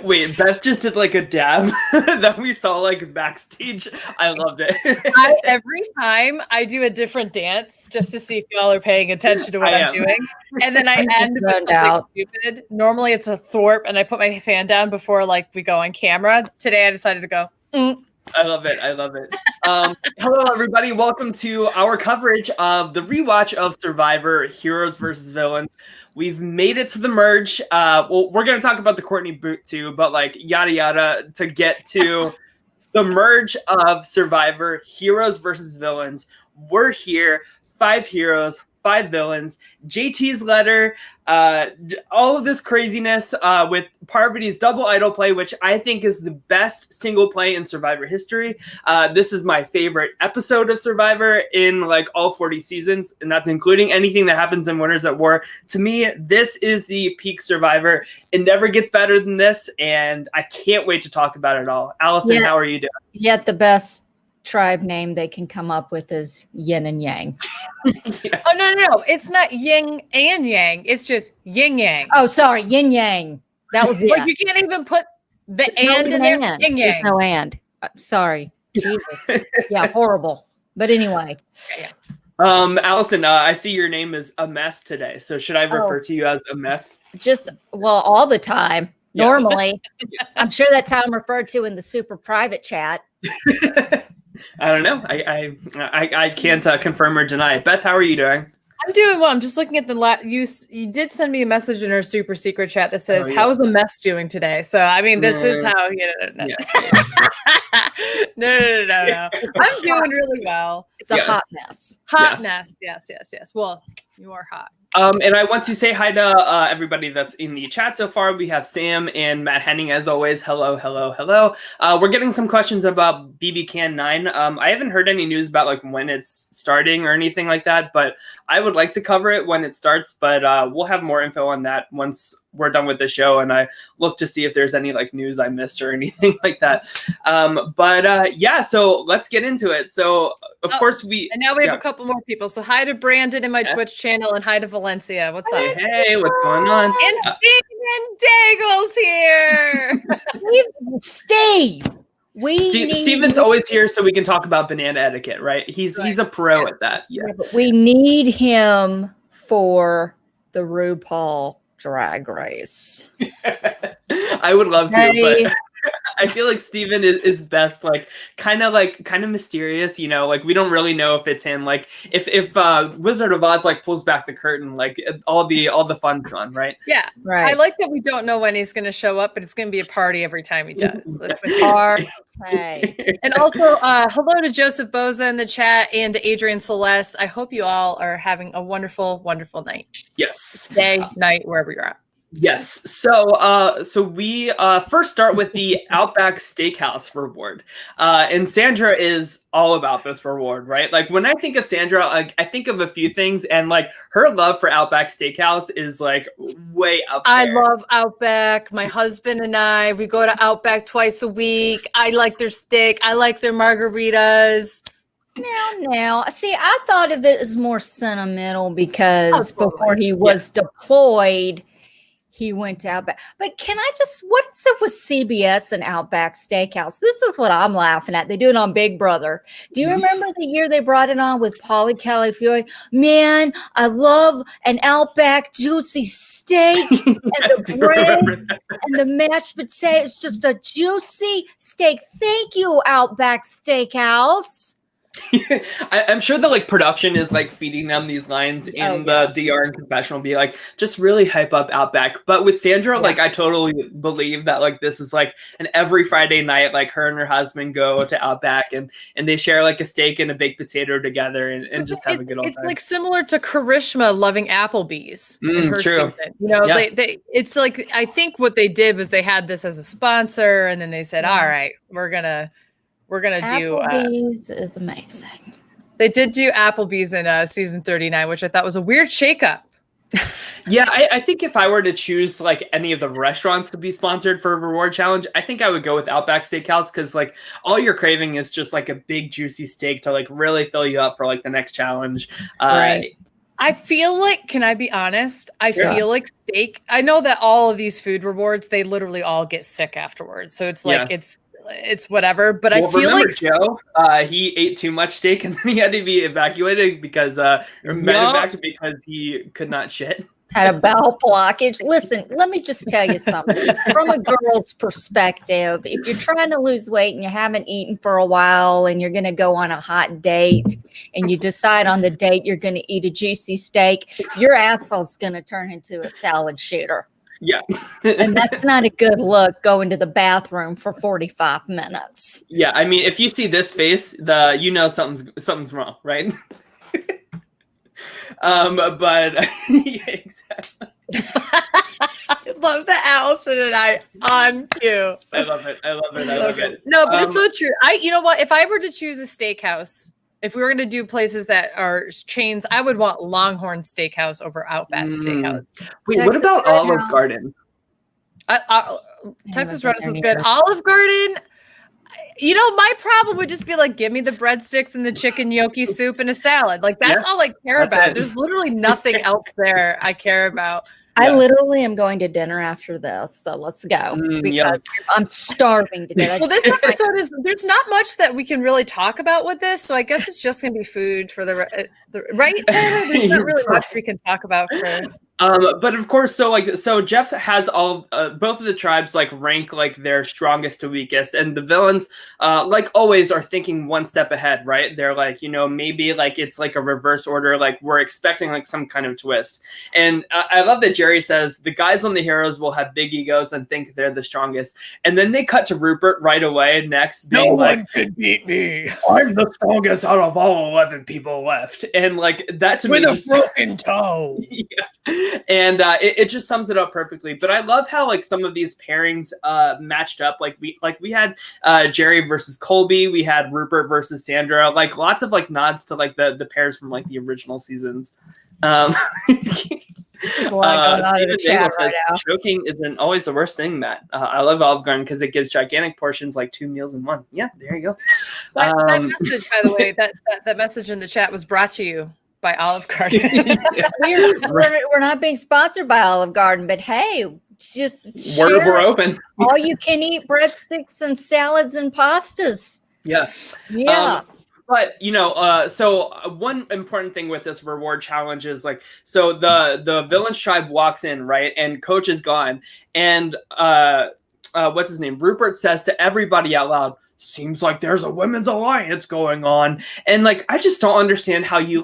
Wait, Beth just did like a dab that we saw like backstage. I loved it. Every time I do a different dance just to see if y'all are paying attention to what I'm doing. And then I end with something stupid. Normally it's a thwarp and I put my fan down before like we go on camera. Today I decided to go, I love it. I love it. Hello, everybody. Welcome to our coverage of the rewatch of Survivor Heroes versus Villains. We've made it to the merge. Well, we're going to talk about the Courtney boot too, but like yada yada to get to the merge of Survivor Heroes versus Villains. We're here, 5 heroes, 5 villains. JT's letter, all of this craziness with Parvati's double idol play, which I think is the best single play in Survivor history. This is my favorite episode of Survivor in like all 40 seasons, and that's including anything that happens in Winners at War. To me, this is the peak Survivor. It never gets better than this, and I can't wait to talk about it all. Allison, how are you doing? Yet the best tribe name they can come up with is Yin and Yang. Yeah. Oh no, it's not yin and yang, it's just yin yang. Oh sorry, yin yang, that was it. Like you can't even put the and in there. Yin yang. There's no and. Sorry. Jesus. Yeah, horrible, but anyway. Allison, I see your name is a mess today, so should I refer to you as a mess? Just all the time normally. I'm sure that's how I'm referred to in the super private chat. I don't know. I can't confirm or deny. Beth, how are you doing? I'm doing well. I'm just looking at the you did send me a message in our super secret chat that says, "How's the mess doing today?" So I mean, this is how no. No. I'm doing really well. It's a hot mess. Hot mess. Yes. Well, you are hot. And I want to say hi to everybody that's in the chat so far. We have Sam and Matt Henning, as always. Hello. We're getting some questions about BB Can 9. I haven't heard any news about like when it's starting or anything like that, but I would like to cover it when it starts. But we'll have more info on that once we're done with the show, and I look to see if there's any like news I missed or anything like that. So let's get into it. So of course and now we have a couple more people. So hi to Brandon in my Twitch channel, and hi to Valencia. What's up? Hey, what's going on? And Steven Daigle's here. Steven's always here so we can talk about banana etiquette, right? He's a pro at that. Yeah, but we need him for the RuPaul Drag Race. I would love to, but I feel like Steven is best, like kind of mysterious, you know, like we don't really know if it's him. Like if Wizard of Oz like pulls back the curtain, like all the fun's gone, right? Yeah, right. I like that we don't know when he's going to show up, but it's going to be a party every time he does. Party. And also, hello to Joseph Boza in the chat and to Adrian Celeste. I hope you all are having a wonderful, wonderful night. Yes, day, night, wherever you're at. Yes. So we first start with the Outback Steakhouse reward. And Sandra is all about this reward, right? Like when I think of Sandra, like I think of a few things, and like her love for Outback Steakhouse is like way up there. I love Outback. My husband and we go to Outback twice a week. I like their steak. I like their margaritas. Now, see, I thought of it as more sentimental because before he was deployed, he went to Outback. But what is it with CBS and Outback Steakhouse? This is what I'm laughing at. They do it on Big Brother. Do you remember the year they brought it on with Pauly Califiore? Man, I love an Outback juicy steak and the bread and the mashed potatoes. It's just a juicy steak. Thank you, Outback Steakhouse. I'm sure the like production is like feeding them these lines in the DR and confessional, be like, just really hype up Outback. But with Sandra, like I totally believe that like this is like an every Friday night, like her and her husband go to Outback and they share like a steak and a baked potato together and just have a good old time. It's like similar to Karishma loving Applebee's. True. Season. You know, it's like I think what they did was they had this as a sponsor, and then they said, all right, we're gonna do Applebee's is amazing. They did do Applebee's in season 39, which I thought was a weird shakeup. Yeah, I think if I were to choose like any of the restaurants to be sponsored for a reward challenge, I think I would go with Outback Steakhouse, because like all you're craving is just like a big juicy steak to like really fill you up for like the next challenge. Right. I feel like, can I be honest? I feel like steak. I know that all of these food rewards, they literally all get sick afterwards. So it's like it's whatever. But I feel like Joe, he ate too much steak and then he had to be evacuated because medevaced because he could not shit. Had a bowel blockage. Listen, let me just tell you something. From a girl's perspective, if you're trying to lose weight and you haven't eaten for a while and you're going to go on a hot date and you decide on the date you're going to eat a juicy steak, your asshole's going to turn into a salad shooter. Yeah. And that's not a good look, going to the bathroom for 45 minutes. Yeah, I mean, if you see this face, something's wrong, right? But yeah, exactly. I love the Allison and I on cue. I love it. No, but it's so true. You know what? If I were to choose a steakhouse, if we were going to do places that are chains, I would want Longhorn Steakhouse over Outback Steakhouse. Wait, what about Olive Garden? Texas Roadhouse is good. Olive Garden. You know, my problem would just be like, give me the breadsticks and the chicken gnocchi soup and a salad. Like, that's all I care about. There's literally nothing else there I care about. I literally am going to dinner after this, so let's go because I'm starving to death. Well, this episode there's not much that we can really talk about with this, so I guess it's just going to be food for the right, Tyler? There's not really much we can talk about for. But of course, so Jeff has all both of the tribes rank their strongest to weakest, and the villains like always are thinking one step ahead, right? They're maybe it's a reverse order, we're expecting some kind of twist. And I love that Jerry says the guys on the heroes will have big egos and think they're the strongest, and then they cut to Rupert right away next, being no one could beat me. I'm the strongest out of all 11 people left, and that to me with a broken toe. Yeah. And it just sums it up perfectly. But I love how some of these pairings matched up. We had Jerry versus Colby, we had Rupert versus Sandra. Lots of nods to the pairs from the original seasons. Steven says choking isn't always the worst thing, Matt. I love Olive Garden because it gives gigantic portions, 2 meals in one. Yeah, there you go. That message, by the way, that message in the chat was brought to you by Olive Garden. We're not being sponsored by Olive Garden, but hey, just we're open. All you can eat breadsticks and salads and pastas. Yeah. But so one important thing with this reward challenge is so the villain's tribe walks in, right, and Coach is gone, and what's his name? Rupert says to everybody out loud, seems like there's a women's alliance going on. And I just don't understand how you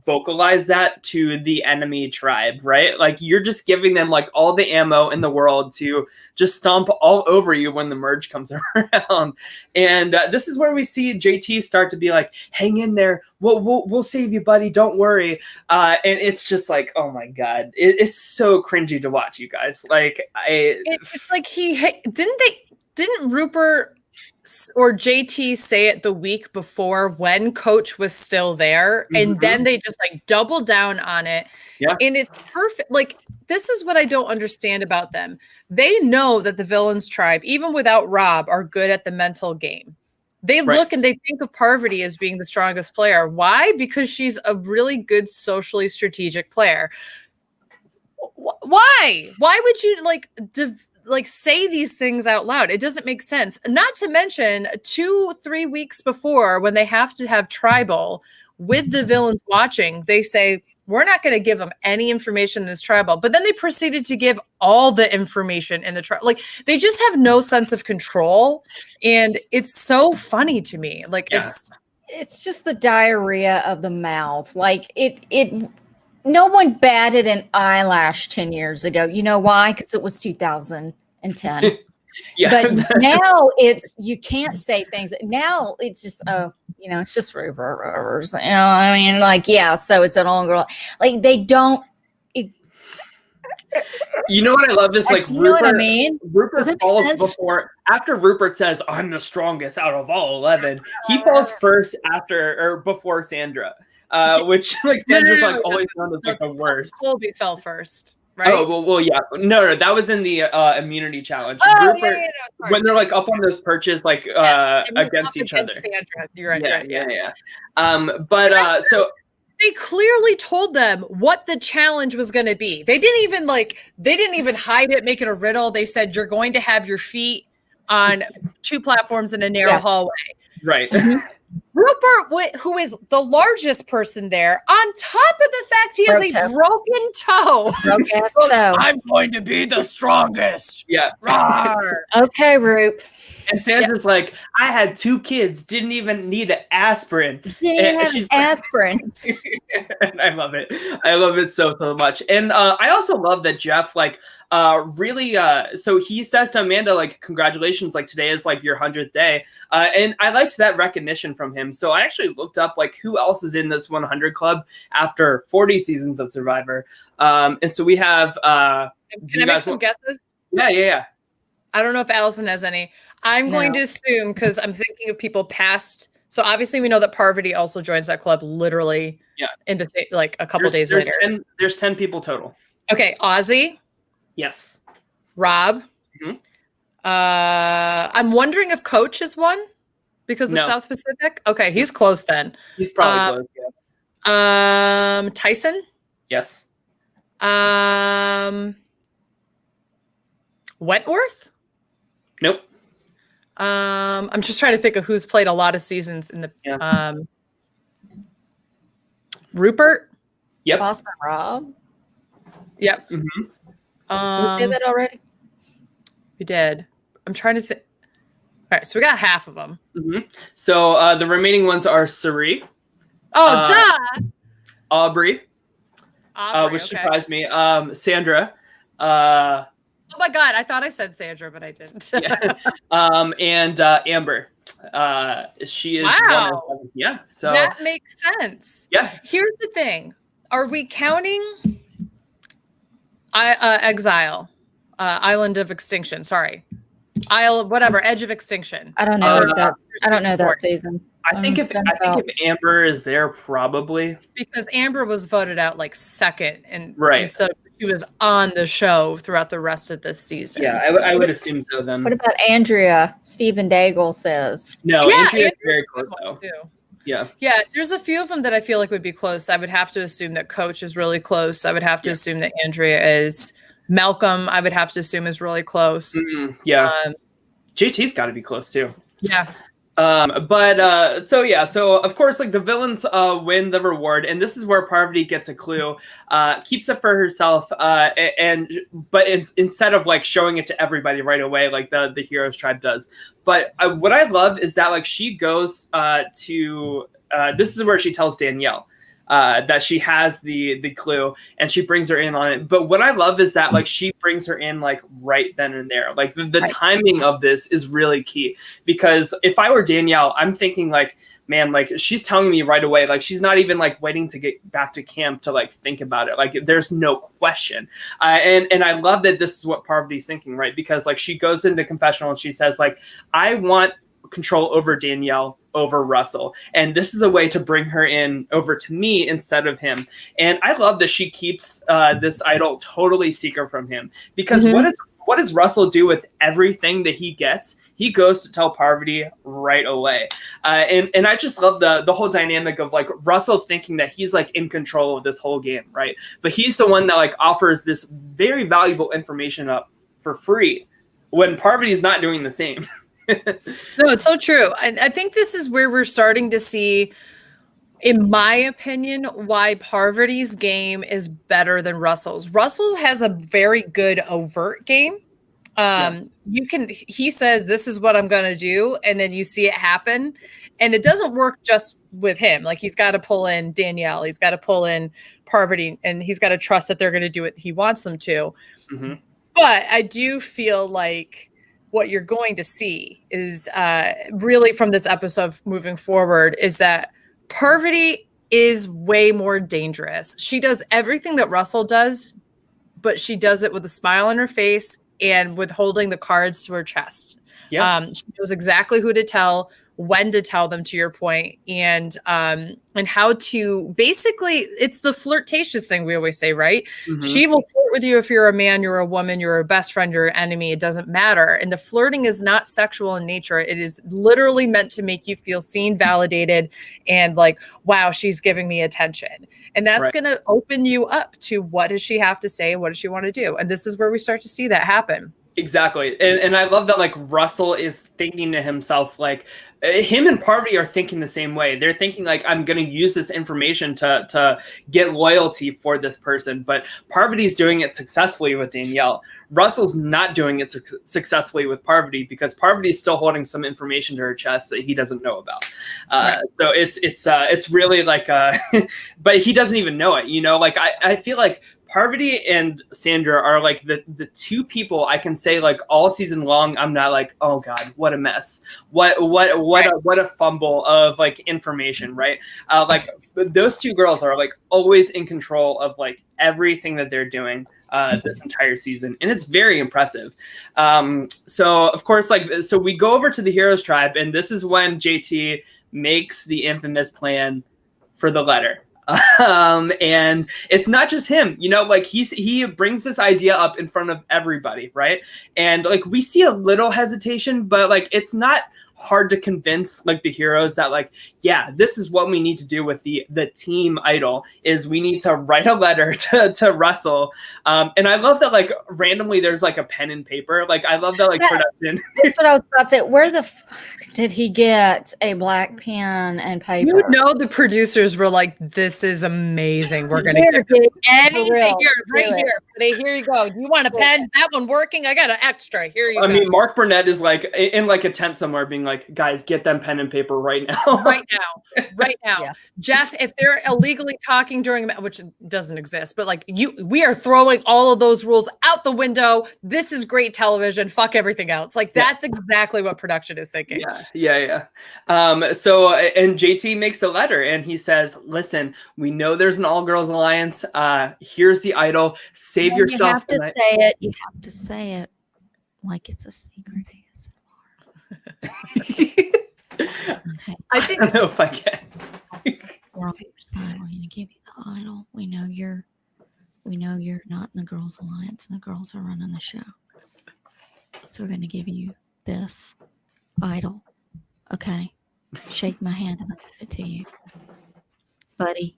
vocalize that to the enemy tribe, right? You're just giving them all the ammo in the world to just stomp all over you when the merge comes around. And this is where we see JT start to be hang in there. We'll save you, buddy. Don't worry. And it's just oh my God, it's so cringy to watch, you guys. Didn't Rupert or JT say it the week before when Coach was still there, and then they just double down on it. Yeah. And it's perfect. This is what I don't understand about them. They know that the villains tribe, even without Rob, are good at the mental game. They look and they think of Parvati as being the strongest player. Why? Because she's a really good socially strategic player. Why? Why would you say these things out loud? It doesn't make sense. Not to mention 2-3 weeks before, when they have to have tribal with the villains watching, they say, we're not going to give them any information in this tribal. But then they proceeded to give all the information in the tribal. They just have no sense of control. And it's so funny to me. It's just the diarrhea of the mouth. No one batted an eyelash 10 years ago. You know why? Because it was 2010. But now you can't say things. Now it's just, it's just Rupert. So it's an all girl. They don't. You know what I love is you know what I mean? Rupert falls after Rupert says, I'm the strongest out of all 11. He falls first before Sandra. Which Sandra's always known as the worst. Colby fell first, right? Oh well, yeah. No, that was in the immunity challenge. Rupert, when they're up on those perches, against each other. Sandra. You're right. Yeah. But so They clearly told them what the challenge was going to be. They didn't even hide it, make it a riddle. They said you're going to have your feet on 2 platforms in a narrow hallway. Right. Rupert, who is the largest person there, on top of the fact he has a broken toe. Broken toe. I'm going to be the strongest. Yeah. Okay, Roop. And Sandra's like, I had 2 kids, didn't even need an aspirin. And she's aspirin. And I love it. I love it so much. And I also love that Jeff really so he says to Amanda, like, congratulations, like today is like your 100th day. And I liked that recognition from him. So I actually looked up like who else is in this 100 club after 40 seasons of Survivor. And so we have can I make some guesses? Yeah. I don't know if Allison has any. I'm going to assume, because I'm thinking of people past. So obviously we know that Parvati also joins that club literally in the like a couple days later. There's 10 people total. Okay, Ozzy. Yes. Rob. Mm-hmm. I'm wondering if Coach is one because of South Pacific. Okay, he's close then. He's probably close, yeah. Tyson? Yes. Wentworth? Nope. I'm just trying to think of who's played a lot of seasons in the Rupert? Yep. Boston Rob? Yep. Mm-hmm. Did we say that already? We did. I'm trying to think. All right, so we got half of them. Mm-hmm. So the remaining ones are Sari. Oh, duh! Aubrey, which surprised me. Sandra. Oh my God, I thought I said Sandra, but I didn't. And Amber. She is one of them. Yeah. So that makes sense. Yeah. Here's the thing. Are we counting Exile? Island of Extinction. Sorry. Edge of Extinction. I don't know that season. I think if Amber is there, probably because Amber was voted out like second, and so she was on the show throughout the rest of this season. Yeah, I would assume so. Then what about Andrea? Stephen Daigle says no. Andrea's very close though. Too. Yeah. There's a few of them that I feel like would be close. I would have to assume that Coach is really close. I would have to assume that Andrea is. Malcolm, I would have to assume, is really close. JT's got to be close too. Yeah. So of course, like the villains win the reward, and this is where Parvati gets a clue, keeps it for herself, but instead of like showing it to everybody right away, like the Heroes Tribe does. But what I love is that like she goes to this is where she tells Danielle that she has the clue, and she brings her in on it. But what I love is that like she brings her in like right then and there. Like the timing of this is really key, because if I were Danielle, I'm thinking like, man, like she's telling me right away, like she's not even like waiting to get back to camp to like think about it. Like there's no question. And I love that this is what Parvati's thinking, right? Because like she goes into confessional and she says like, I want control over Danielle over Russell, and this is a way to bring her in over to me instead of him. And I love that she keeps this idol totally secret from him, because what does Russell do with everything that he gets? He goes to tell Parvati right away. And I just love the whole dynamic of like Russell thinking that he's like in control of this whole game, right? But he's the one that like offers this very valuable information up for free when Parvati's not doing the same. No, it's so true. I think this is where we're starting to see, in my opinion, why Parvati's game is better than Russell's. Russell has a very good overt game. He says, this is what I'm going to do. And then you see it happen. And it doesn't work just with him. Like he's got to pull in Danielle. He's got to pull in Parvati, and he's got to trust that they're going to do what he wants them to. Mm-hmm. But I do feel like what you're going to see is really from this episode moving forward is that Parvati is way more dangerous. She does everything that Russell does, but she does it with a smile on her face and with holding the cards to her chest. Yeah. She knows exactly who to tell when to tell them, to your point, and how to basically, it's the flirtatious thing we always say, right? She will flirt with you if you're a man, you're a woman, you're a best friend, you're an enemy, it doesn't matter. And the flirting is not sexual in nature. It is literally meant to make you feel seen, validated, and like, wow, she's giving me attention. And that's going to open you up to what does she have to say? What does she want to do? And this is where we start to see that happen. Exactly. And I love that, like, Russell is thinking to himself, like, him and Parvati are thinking the same way. They're thinking, like, I'm going to use this information to get loyalty for this person. But Parvati's doing it successfully with Danielle. Russell's not doing it successfully with Parvati because Parvati's still holding some information to her chest that he doesn't know about. So it's really like, but he doesn't even know it. You know, like I feel like Parvati and Sandra are like the two people I can say, like, all season long, I'm not like, oh God, what a mess. What a fumble of like information, right? Like those two girls are like always in control of like everything that they're doing this entire season. And it's very impressive. So of course, so we go over to the Heroes Tribe, and this is when JT makes the infamous plan for the letter. And it's not just him, you know, like he brings this idea up in front of everybody, right? And like we see a little hesitation, but like it's not hard to convince like the heroes that like, yeah, this is what we need to do with the team idol, is we need to write a letter to Russell. And I love that like randomly there's like a pen and paper. Like I love that like production. That's what I was about to say. Where the fuck did he get a black pen and paper? You know, the producers were like, this is amazing. We're going to get anything here, right here. Here you go. Do you want a pen? Is that one working? I got an extra. Here you go. I mean, Mark Burnett is like in like a tent somewhere being like, guys, get them pen and paper right now. Right now. Yeah. Jeff, if they're illegally talking during, which doesn't exist, but like we are throwing all of those rules out the window. This is great television. Fuck everything else. Like that's exactly what production is thinking. Yeah. So, and JT makes a letter and he says, listen, we know there's an all girls alliance. Here's the idol. Save yourself. You have to say it. You have to say it like it's a secret. I don't know if I can. We're on your side. We're gonna give you the idol. We know you're not in the girls' alliance, and the girls are running the show. So we're gonna give you this idol. Okay, shake my hand and I'll give it to you, buddy.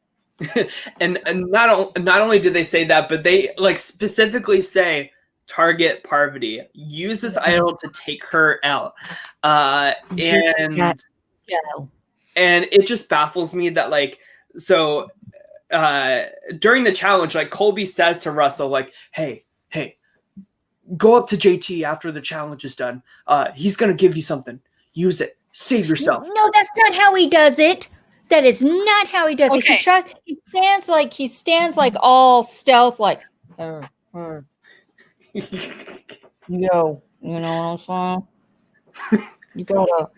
and not only did they say that, but they like specifically say, target Parvati, use this idol to take her out. And it just baffles me that like, so during the challenge, like Colby says to Russell, like, hey, go up to JT after the challenge is done. He's going to give you something. Use it. Save yourself. No, that's not how he does it. That is not how he does it. He stands like all stealth, like, yo, you know what I'm saying? You gotta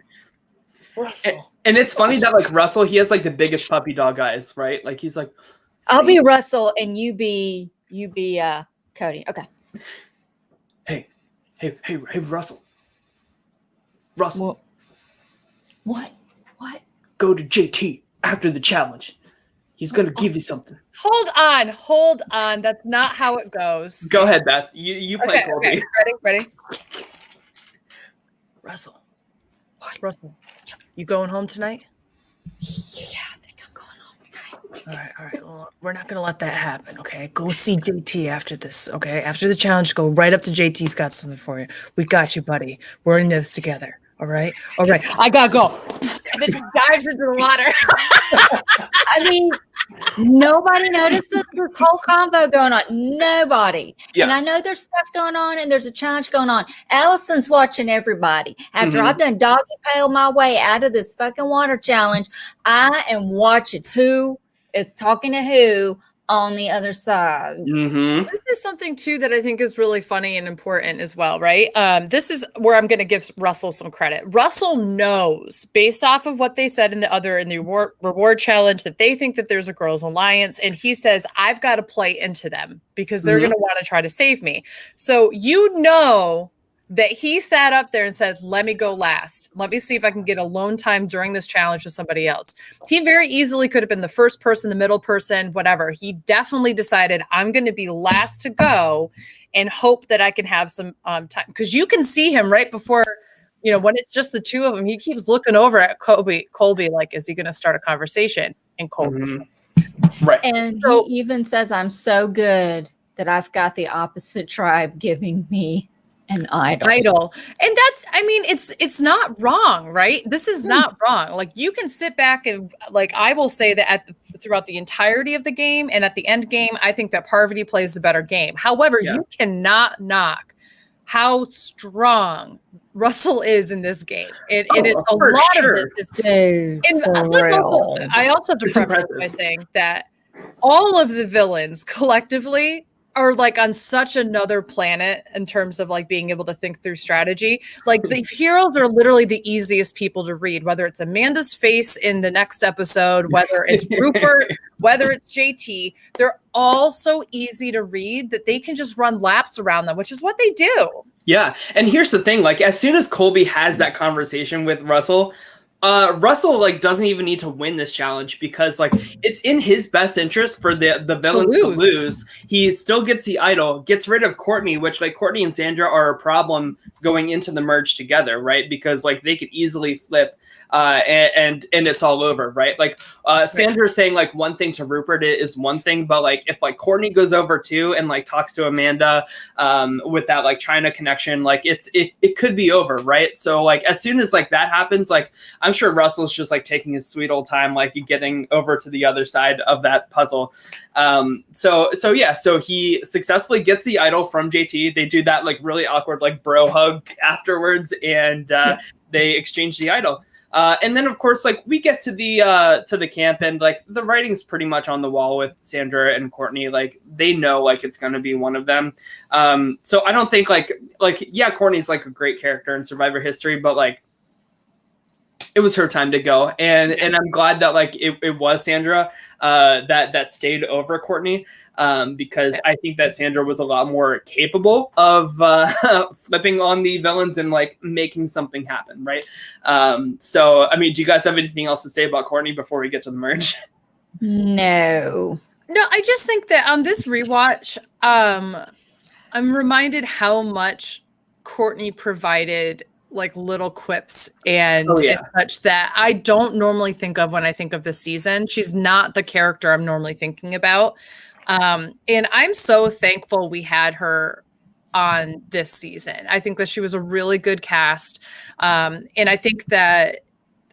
Russell. And it's funny that like Russell, he has like the biggest puppy dog eyes, right? Like he's like, I'll be Russell and you be Cody. Okay. Hey, Russell. What? Go to JT after the challenge. He's gonna give you something. Hold on. That's not how it goes. Go ahead, Beth. You play Colby. Okay. Ready? Russell. What? Russell. You going home tonight? Yeah, I think I'm going home tonight. All right. Well, we're not gonna let that happen, okay? Go see JT after this, okay? After the challenge, go right up to JT's got something for you. We got you, buddy. We're in this together. All right. I gotta go. And then just dives into the water. I mean, nobody noticed this whole convo going on. Nobody. Yeah. And I know there's stuff going on and there's a challenge going on. Allison's watching everybody. After I've done doggy pail my way out of this fucking water challenge, I am watching who is talking to who on the other side. This is something too that I think is really funny and important as well, right? This is where I'm going to give Russell some credit. Russell knows, based off of what they said in the reward challenge, that they think that there's a girls' alliance, and he says, I've got to play into them because they're going to want to try to save me. So you know that he sat up there and said, let me go last. Let me see if I can get alone time during this challenge with somebody else. He very easily could have been the first person, the middle person, whatever. He definitely decided, I'm going to be last to go and hope that I can have some time. Because you can see him right before, when it's just the two of them, he keeps looking over at Colby like, is he going to start a conversation? And Colby. Right. And he even says, I'm so good that I've got the opposite tribe giving me an idol. And that's, it's not wrong, right? This is not wrong. Like, you can sit back and, like, I will say that throughout the entirety of the game and at the end game, I think that Parvati plays the better game. However, you cannot knock how strong Russell is in this game. And it's a lot of this. I also have to preface by saying that all of the villains collectively are like on such another planet in terms of like being able to think through strategy. Like, the heroes are literally the easiest people to read, whether it's Amanda's face in the next episode, whether it's Rupert, whether it's JT, they're all so easy to read that they can just run laps around them, which is what they do. Yeah. And here's the thing, like, as soon as Colby has that conversation with Russell, Russell like doesn't even need to win this challenge because like it's in his best interest for the villains to lose. He still gets the idol, gets rid of Courtney, which like Courtney and Sandra are a problem going into the merge together, right? Because like they could easily flip and it's all over, right? Like Sandra saying like one thing to Rupert is one thing, but like if like Courtney goes over too and like talks to Amanda with that like China connection, like it could be over, right? So like as soon as like that happens, like I'm sure Russell's just like taking his sweet old time, like getting over to the other side of that puzzle. So he successfully gets the idol from JT. They do that like really awkward like bro hug afterwards, and they exchange the idol. And then, of course, like we get to the camp, and like the writing's pretty much on the wall with Sandra and Courtney. Like they know like it's going to be one of them. So I don't think like Courtney's like a great character in Survivor history, but like it was her time to go, and I'm glad that like it was Sandra that stayed over Courtney. Because I think that Sandra was a lot more capable of flipping on the villains and like making something happen, right? So, I mean, do you guys have anything else to say about Courtney before we get to the merge? No, I just think that on this rewatch, I'm reminded how much Courtney provided like little quips and such that I don't normally think of when I think of this season. She's not the character I'm normally thinking about. And I'm so thankful we had her on this season. I think that she was a really good cast. And I think that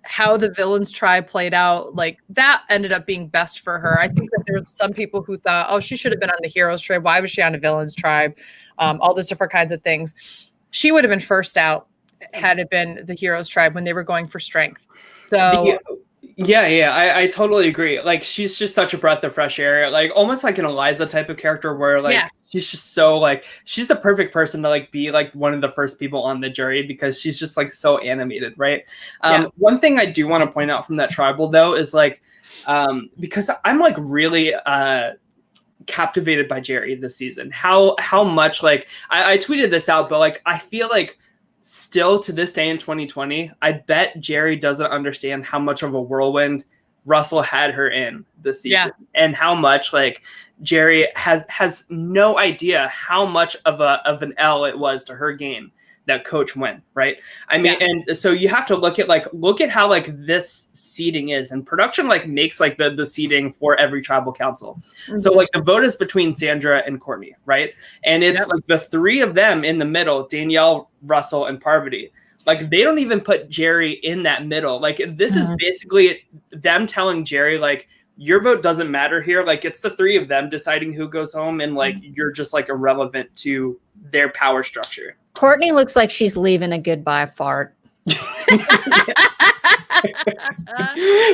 how the villains tribe played out, like that ended up being best for her. I think that there's some people who thought, oh, she should have been on the heroes tribe. Why was she on the villains tribe? All those different kinds of things. She would have been first out had it been the heroes tribe when they were going for strength. So I totally agree. Like she's just such a breath of fresh air, like almost like an Eliza type of character where like she's just so like she's the perfect person to like be like one of the first people on the jury because she's just like so animated, right? One thing I do want to point out from that tribal though is like because I'm like really captivated by Jerry this season. How much like I tweeted this out, but like I feel like still to this day in 2020, I bet Jerry doesn't understand how much of a whirlwind Russell had her in this season, and how much like Jerry has no idea how much of an L it was to her game that coach win, right? I mean, and so you have to look at how like this seating is, and production like makes like the seating for every tribal council. Mm-hmm. So like the vote is between Sandra and Courtney, right? And it's like the three of them in the middle, Danielle, Russell, and Parvati. Like they don't even put Jerry in that middle. Like this is basically them telling Jerry like, your vote doesn't matter here. Like it's the three of them deciding who goes home, and like you're just like irrelevant to their power structure. Courtney looks like she's leaving a goodbye fart.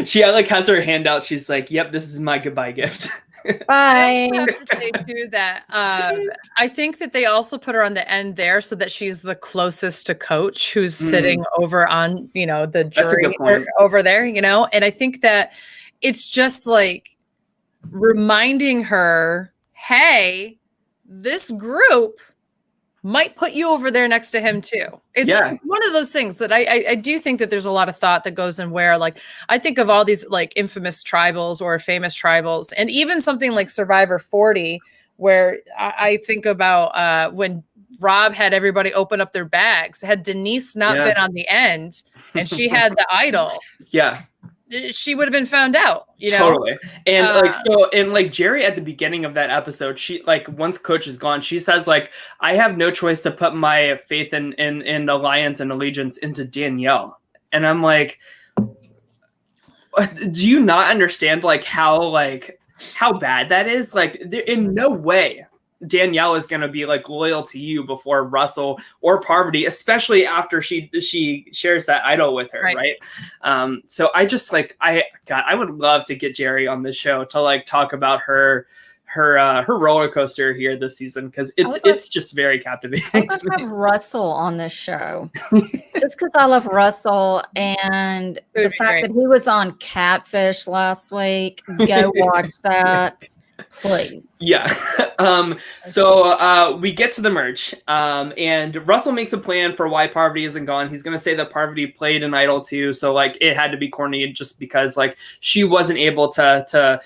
She like has her hand out. She's like, "Yep, this is my goodbye gift." Bye. I have to say too that I think that they also put her on the end there so that she's the closest to coach, who's sitting over on the jury over there, and I think that it's just like reminding her, hey, this group might put you over there next to him too. It's one of those things that I do think that there's a lot of thought that goes in where, like, I think of all these like infamous tribals or famous tribals, and even something like Survivor 40, where I think about when Rob had everybody open up their bags. Had Denise not been on the end and she had the idol, she would have been found out, you know? Totally. And like Jerry at the beginning of that episode, she, like, once Coach is gone, she says, like, I have no choice to put my faith in alliance and allegiance into Danielle. And I'm like, do you not understand, like, how bad that is? Like, in no way Danielle is going to be like loyal to you before Russell or Parvati, especially after she shares that idol with her, right? So I just like I would love to get Jerry on the show to like talk about her roller coaster here this season, because it's just very captivating. I would have Russell on this show just because I love Russell, and the fact that he was on Catfish last week. Go watch that. Please. Yeah. So we get to the merge, and Russell makes a plan for why Parvati isn't gone. He's going to say that Parvati played an idol too. So like it had to be corny just because like she wasn't able to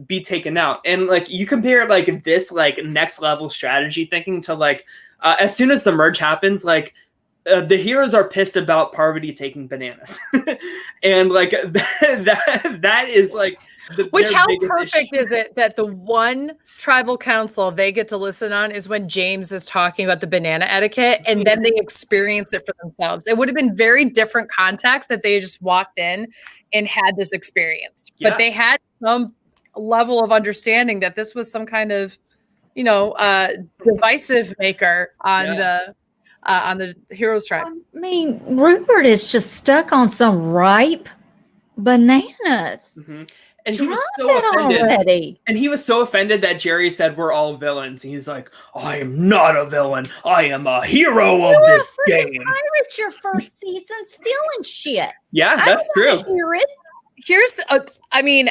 be taken out. And like you compare like this like next level strategy thinking to like as soon as the merge happens, like the heroes are pissed about Parvati taking bananas. And like that is like which how perfect issue. Is it that the one tribal council they get to listen on is when James is talking about the banana etiquette, and then they experience it for themselves. It would have been very different context if they just walked in and had this experience, but they had some level of understanding that this was some kind of, you know, divisive maker on the heroes tribe. I mean, Rupert is just stuck on some ripe bananas. Mm-hmm. And he was so offended already. And he was so offended that Jerry said we're all villains. And he's like, I am not a villain. I am a hero of this game. Pirate your first season stealing shit. Yeah, that's true. Hear it. Here's, I mean,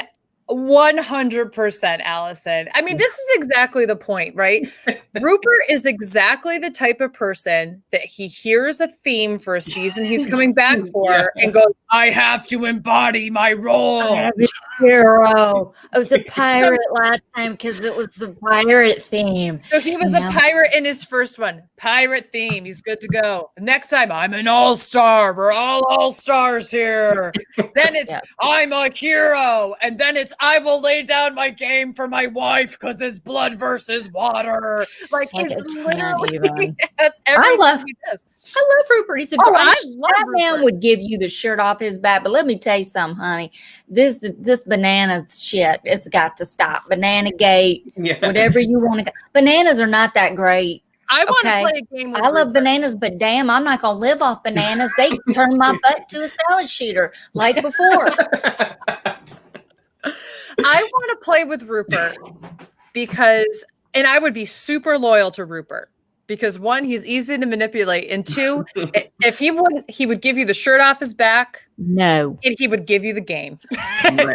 100%, Allison. I mean, this is exactly the point, right? Rupert is exactly the type of person that he hears a theme for a season he's coming back for and goes, I have to embody my role. I'm a hero. I was a pirate last time because it was the pirate theme. So he was a pirate in his first one. Pirate theme. He's good to go. Next time, I'm an all-star. We're all stars here. Then it's, I'm a hero. And then it's, I will lay down my game for my wife because it's blood versus water. Like, it's literally, that's everything he does. I love Rupert. He's a that man would give you the shirt off his back. But let me tell you something, honey. This banana shit, it's got to stop. Banana gate, whatever you want to. Bananas are not that great. I want to play a game with I love bananas, but damn, I'm not going to live off bananas. They turn my butt to a salad shooter like before. I want to play with Rupert because, and I would be super loyal to Rupert because one, he's easy to manipulate, and two, if he wouldn't, he would give you the shirt off his back. No, and he would give you the game.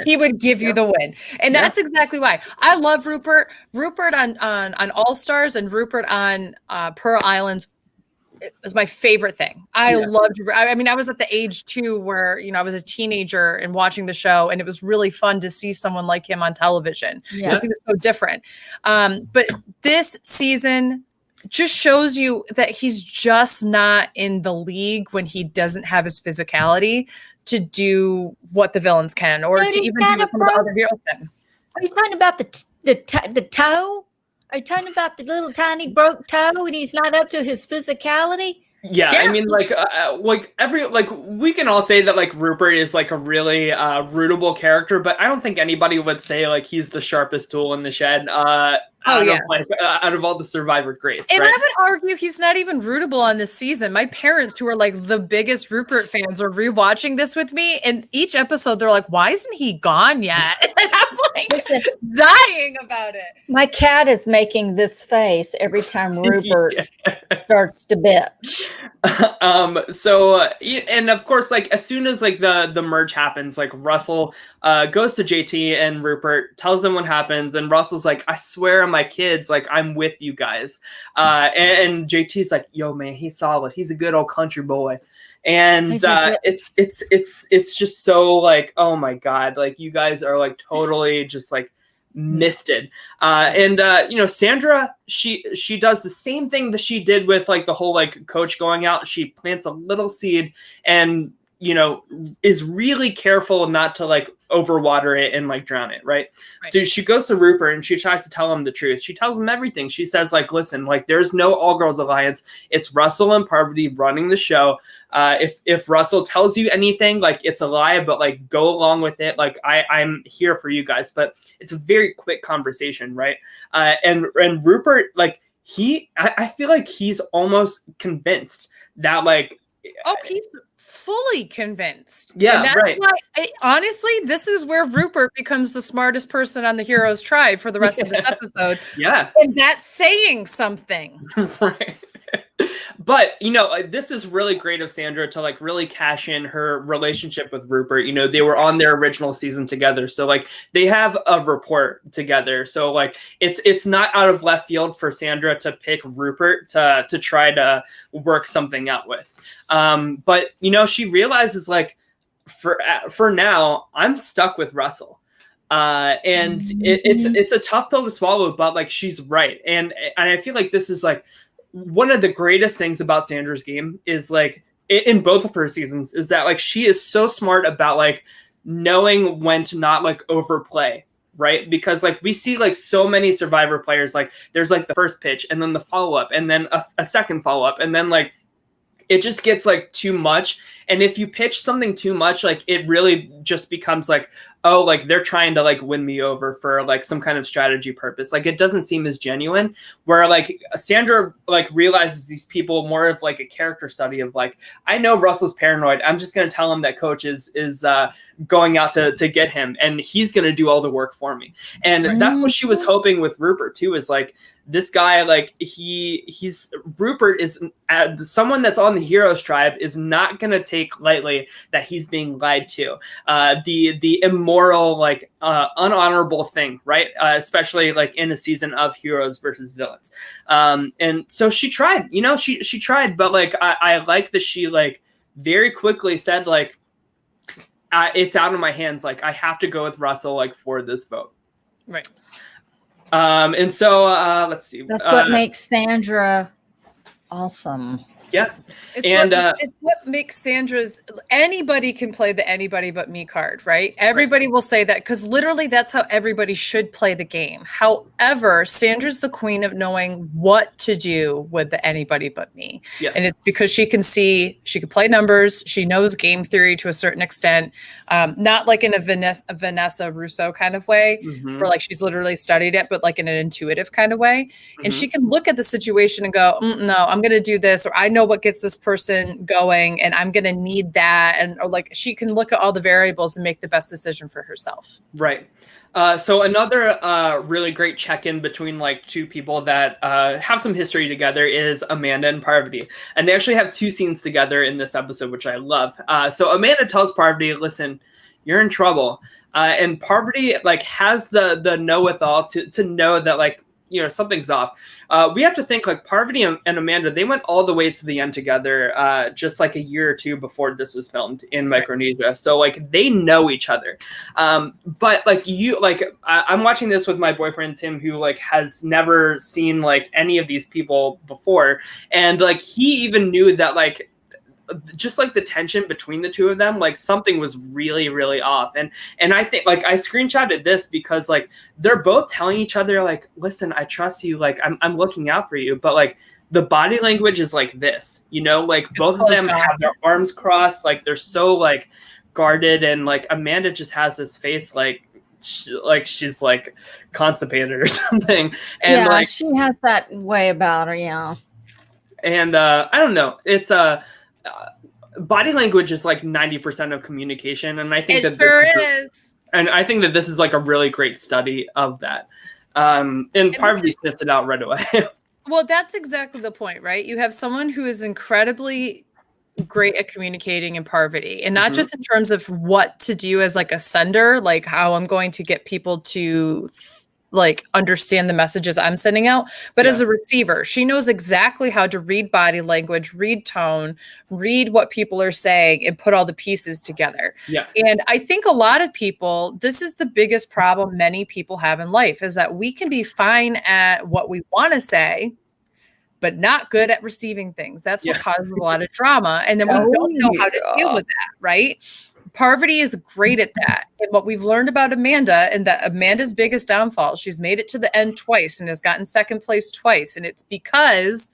He would give you the win, and that's exactly why I love Rupert. Rupert on All Stars and Rupert on Pearl Islands is my favorite thing. I loved. I mean, I was at the age too where, you know, I was a teenager and watching the show, and it was really fun to see someone like him on television because he was so different. But this season just shows you that he's just not in the league when he doesn't have his physicality to do what the villains can, or to even do what some of the other heroes can. Are you talking about the toe? Are you talking about the little tiny broke toe and he's not up to his physicality? Yeah, I mean, like we can all say that like Rupert is like a really rootable character, but I don't think anybody would say like he's the sharpest tool in the shed. Out of all the Survivor greats, and right? I would argue he's not even rootable on this season. My parents, who are like the biggest Rupert fans, are rewatching this with me, and each episode they're like, "Why isn't he gone yet?" And I'm like dying about it. My cat is making this face every time Rupert starts to bitch. And of course, like as soon as like the merge happens, like Russell goes to JT and Rupert, tells them what happens, and Russell's like, I swear on my kids, like I'm with you guys. And JT's like, yo man, he's solid. He's a good old country boy. And it's just so like, oh my god, like you guys are like totally just like misted. Sandra, she does the same thing that she did with like the whole like coach going out. She plants a little seed and is really careful not to like overwater it and like drown it, right? So she goes to Rupert and she tries to tell him the truth. She tells him everything. She says like, listen, like there's no all girls alliance. It's Russell and Parvati running the show. If Russell tells you anything, like it's a lie, but like go along with it. Like I'm here for you guys. But it's a very quick conversation, right? And Rupert, like I feel like he's almost convinced that like, he's fully convinced. Yeah, and right. Honestly, this is where Rupert becomes the smartest person on the Heroes Tribe for the rest of this episode. Yeah. And that's saying something. Right. But, this is really great of Sandra to like really cash in her relationship with Rupert. They were on their original season together. So like they have a rapport together. So like it's not out of left field for Sandra to pick Rupert to try to work something out with. But she realizes like for now, I'm stuck with Russell. And it's a tough pill to swallow, but like she's right. And I feel like this is like one of the greatest things about Sandra's game is like in both of her seasons is that like she is so smart about like knowing when to not like overplay, right? Because like we see like so many Survivor players, like there's like the first pitch and then the follow-up and then a second follow-up and then like it just gets like too much. And if you pitch something too much, like it really just becomes like, oh, like they're trying to like win me over for like some kind of strategy purpose. Like it doesn't seem as genuine, where like Sandra like realizes these people more of like a character study of like, I know Russell's paranoid. I'm just going to tell him that coach is going out to get him and he's going to do all the work for me. And that's what she was hoping with Rupert too, is like, this guy, like Rupert is someone that's on the Heroes Tribe is not going to take lightly that he's being lied to. The immoral, like unhonorable thing, right? Especially like in a season of Heroes versus Villains. And so she tried, she tried, but like I like that she like very quickly said like, it's out of my hands. Like I have to go with Russell like for this vote. Right. And so let's see. That's what makes Sandra awesome. Yeah. It's what makes Sandra's, anybody can play the anybody but me card, right? Everybody will say that because literally that's how everybody should play the game. However, Sandra's the queen of knowing what to do with the anybody but me. Yeah. And it's because she can play numbers. She knows game theory to a certain extent, not like in a Vanessa Russo kind of way, where like she's literally studied it, but like in an intuitive kind of way. And she can look at the situation and go, no, I'm going to do this, or I know what gets this person going and I'm going to need that. And or like she can look at all the variables and make the best decision for herself. Right. So another really great check-in between like two people that have some history together is Amanda and Parvati. And they actually have two scenes together in this episode, which I love. So Amanda tells Parvati, listen, you're in trouble. And Parvati like has the know-with-all to know that like, something's off. We have to think like Parvati and Amanda, they went all the way to the end together just like a year or two before this was filmed in Micronesia. So like they know each other. But like I'm watching this with my boyfriend, Tim, who like has never seen like any of these people before. And like he even knew that like just like the tension between the two of them, like something was really, really off. And I think like I screenshotted this because like they're both telling each other like, listen, I trust you. Like I'm looking out for you. But like the body language is like this, like both of them have their arms crossed. Like they're so like guarded. And like Amanda just has this face like she's like constipated or something. And yeah, like she has that way about her. Yeah. And I don't know. It's body language is like 90% of communication, and I think it sure is. And I think that this is like a really great study of that. And Parvati sniffed it out right away. Well, that's exactly the point, right? You have someone who is incredibly great at communicating in Parvati, and not just in terms of what to do as like a sender, like how I'm going to get people to like understand the messages I'm sending out, but as a receiver, she knows exactly how to read body language, read tone, read what people are saying, and put all the pieces together. Yeah. And I think a lot of people, this is the biggest problem many people have in life, is that we can be fine at what we want to say, but not good at receiving things. That's what causes a lot of drama. And then we don't know how to deal with that, right? Parvati is great at that. And what we've learned about Amanda, and that Amanda's biggest downfall, she's made it to the end twice and has gotten second place twice. And it's because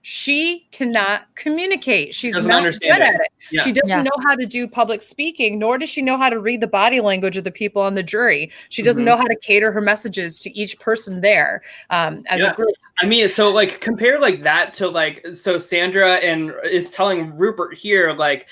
she cannot communicate. She's not good at it. Yeah. She doesn't know how to do public speaking, nor does she know how to read the body language of the people on the jury. She doesn't know how to cater her messages to each person there as a group. I mean, so like compare like that to like, so Sandra is telling Rupert here, like,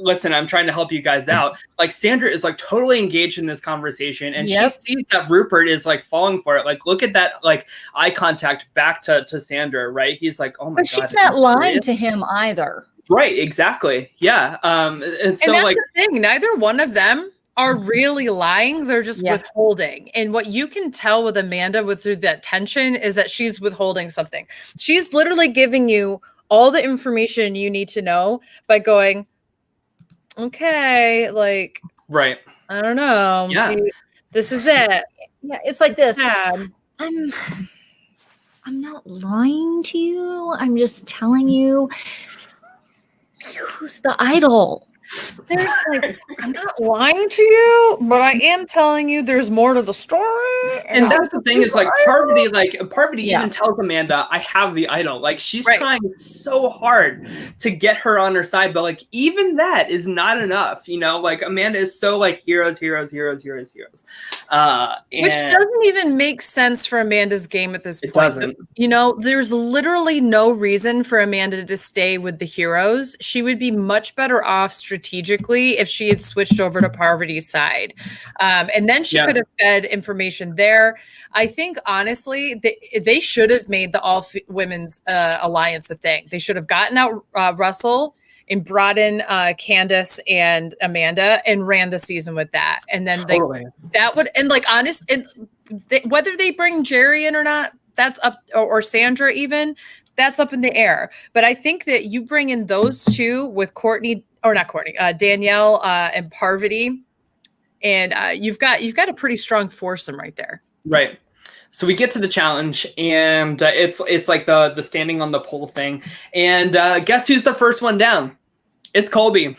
listen, I'm trying to help you guys out. Like Sandra is like totally engaged in this conversation, and she sees that Rupert is like falling for it. Like, look at that, like eye contact back to Sandra, right? He's like, oh my God. But she's not lying to him either. Right, exactly. Yeah. And so that's like the thing, neither one of them are really lying. They're just withholding. And what you can tell with Amanda through that tension is that she's withholding something. She's literally giving you all the information you need to know by going, okay, like, right. I don't know. Yeah. This is it. Yeah, it's like this. Yeah. I'm not lying to you. I'm just telling you who's the idol. There's like, I'm not lying to you, but I am telling you there's more to the story. And that's the thing is like Parvati even tells Amanda, I have the idol. Like she's trying so hard to get her on her side, but like even that is not enough, you know, like Amanda is so like heroes. Which doesn't even make sense for Amanda's game at this point. It doesn't. You know, there's literally no reason for Amanda to stay with the heroes. She would be much better off strategically if she had switched over to Parvati's side. And then she could have fed information there. I think, honestly, they should have made the all-women's alliance a thing. They should have gotten out Russell and brought in Candace and Amanda and ran the season with that. And then that would, and like honest, and whether they bring Jerry in or not, that's up, or Sandra even, that's up in the air. But I think that you bring in those two with Danielle and Parvati, and you've got a pretty strong foursome right there. Right. So we get to the challenge, and it's like the standing on the pole thing, and guess who's the first one down? It's Colby.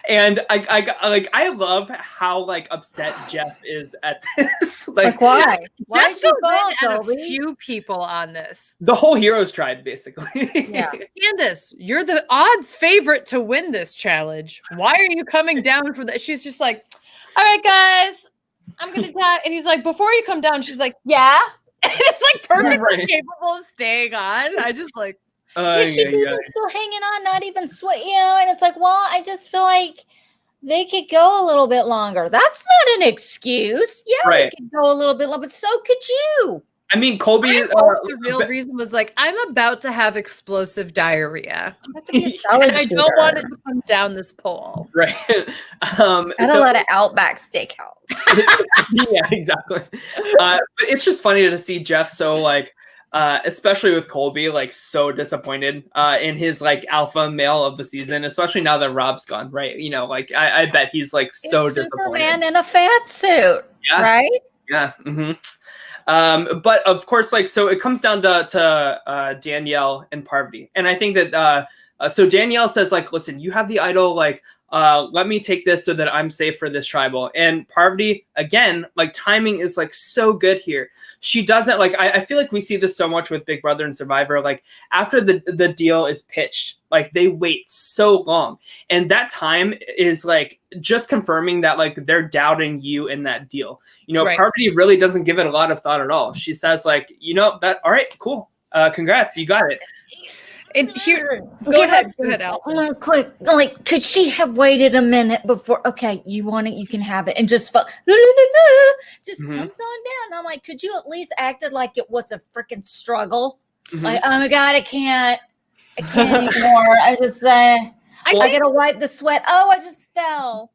And I love how like upset Jeff is at this. Like why? Why Jeff goes in at a few people on this. The whole Heroes tribe, basically. Yeah. Candace, you're the odds favorite to win this challenge. Why are you coming down for that? She's just like, all right, guys, I'm gonna die. And he's like, before you come down, she's like, yeah. And it's like perfectly capable of staying on. I just like. She's even still hanging on, not even sweat, you know, and it's like, well, I just feel like they could go a little bit longer. That's not an excuse. Yeah, they could go a little bit longer, but so could you. I mean, Colby. The real reason was like, I'm about to have explosive diarrhea. And I don't want it to come down this pole. Right. And a lot of Outback Steakhouse. Yeah, exactly. But it's just funny to see Jeff so like, especially with Colby, like so disappointed in his like alpha male of the season, especially now that Rob's gone, right? You know, like I bet he's like so disappointed. Superman in a fat suit, right? Yeah. But of course, like, so it comes down to Danielle and Parvati. And I think that, so Danielle says like, listen, you have the idol, like, let me take this so that I'm safe for this tribal. And Parvati, again, like timing is like so good here. She doesn't like, I feel like we see this so much with Big Brother and Survivor. Like after the deal is pitched, like they wait so long. And that time is like just confirming that like they're doubting you in that deal. You know, Parvati really doesn't give it a lot of thought at all. She says like, you know, that, all right, cool. Congrats, you got it. And here, go ahead, quick. Like, could she have waited a minute before? Okay, you want it, you can have it, and just comes on down. I'm like, could you at least acted like it was a freaking struggle? Like, oh my God, I can't anymore. I just I gotta wipe the sweat. Oh, I just fell.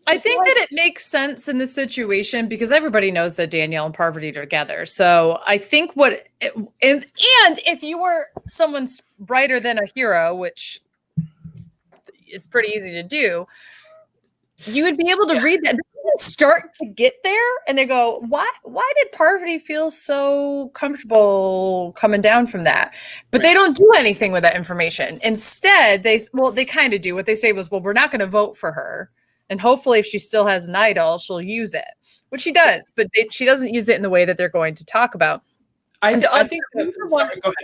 I think that it makes sense in this situation because everybody knows that Danielle and Parvati are together. So I think and if you were someone brighter than a hero, which is pretty easy to do, you would be able to read that. They start to get there and they go, why did Parvati feel so comfortable coming down from that? But they don't do anything with that information. Instead, they kind of do. What they say was, well, we're not going to vote for her. And hopefully if she still has an idol, she'll use it, which she does, but she doesn't use it in the way that they're going to talk about. I think go ahead,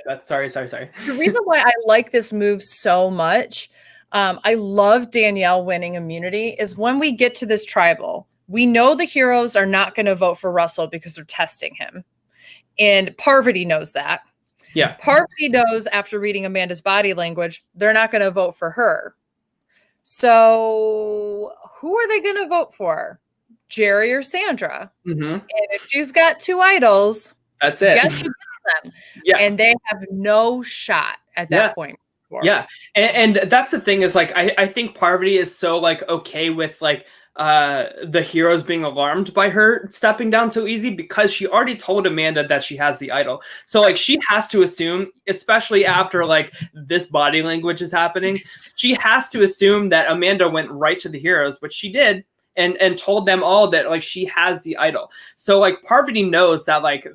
Beth. Sorry. The reason why I like this move so much, I love Danielle winning immunity, is when we get to this tribal, we know the heroes are not going to vote for Russell because they're testing him. And Parvati knows that. Yeah. Parvati knows after reading Amanda's body language, they're not going to vote for her. So who are they going to vote for? Jerry or Sandra? Mm-hmm. And if she's got two idols, that's it. Guess who gets them? Yeah. And they have no shot at that point. Yeah. And that's the thing is like, I think Parvati is so like okay with like the heroes being alarmed by her stepping down so easy because she already told Amanda that she has the idol. So like she has to assume, especially after like this body language is happening, she has to assume that Amanda went right to the heroes, which she did. And told them all that like she has the idol. So like Parvati knows that like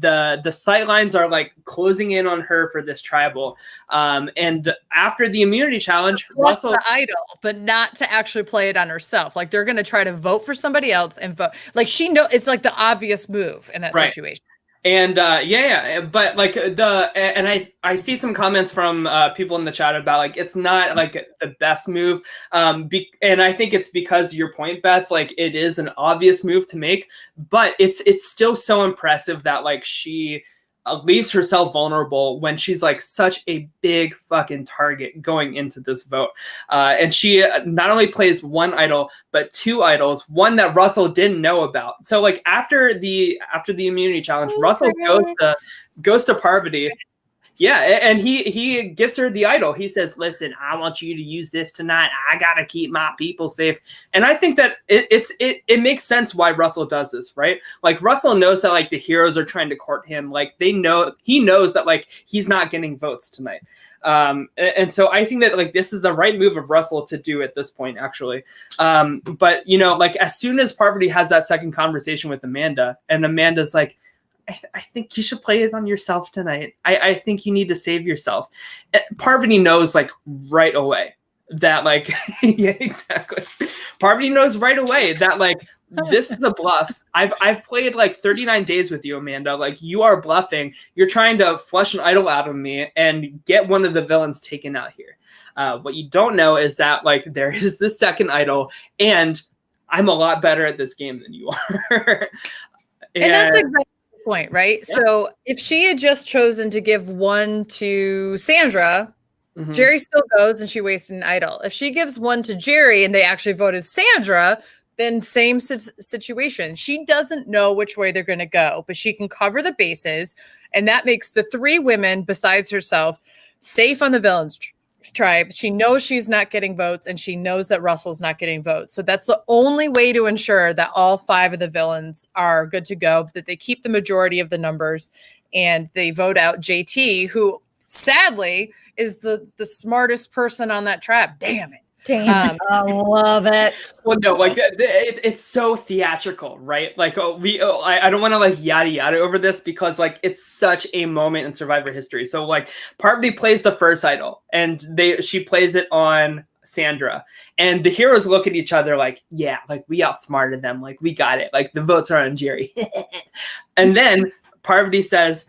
the sight lines are like closing in on her for this tribal. And after the immunity challenge, Russell the idol, but not to actually play it on herself. Like they're going to try to vote for somebody else and vote. Like she knows it's like the obvious move in that situation. And but like I see some comments from people in the chat about like it's not like the best move, and I think it's because your point, Beth, like it is an obvious move to make, but it's still so impressive that like she leaves herself vulnerable when she's like such a big fucking target going into this vote. And she not only plays one idol, but two idols, one that Russell didn't know about. So like after the immunity challenge, Russell goes to Parvati. Yeah, and he gives her the idol. He says, listen, I want you to use this tonight. I got to keep my people safe. And I think that it makes sense why Russell does this, right? Like Russell knows that like the heroes are trying to court him. Like he knows that like he's not getting votes tonight. And so I think that like this is the right move of Russell to do at this point, actually. But you know, like as soon as Parvati has that second conversation with Amanda, and Amanda's like, I think you should play it on yourself tonight. I think you need to save yourself. Parvati knows like right away that like, yeah, exactly. Parvati knows right away that like, this is a bluff. I've played like 39 days with you, Amanda. Like you are bluffing. You're trying to flush an idol out of me and get one of the villains taken out here. What you don't know is that like there is the second idol and I'm a lot better at this game than you are. and that's exactly point, right? Yeah. So if she had just chosen to give one to Sandra, Jerry still goes and she wasted an idol. If she gives one to Jerry and they actually voted Sandra, then same situation. She doesn't know which way they're going to go, but she can cover the bases, and that makes the three women besides herself safe on the villains tribe. She knows she's not getting votes, and she knows that Russell's not getting votes. So that's the only way to ensure that all five of the villains are good to go, that they keep the majority of the numbers, and they vote out JT, who sadly is the smartest person on that tribe. Damn it. Damn, I love it. Well, no, like it's so theatrical, right? Like I don't want to like yada yada over this because like it's such a moment in Survivor history. So like Parvati plays the first idol, and she plays it on Sandra, and the heroes look at each other like, yeah, like we outsmarted them, like we got it, like the votes are on Jerry. And then Parvati says,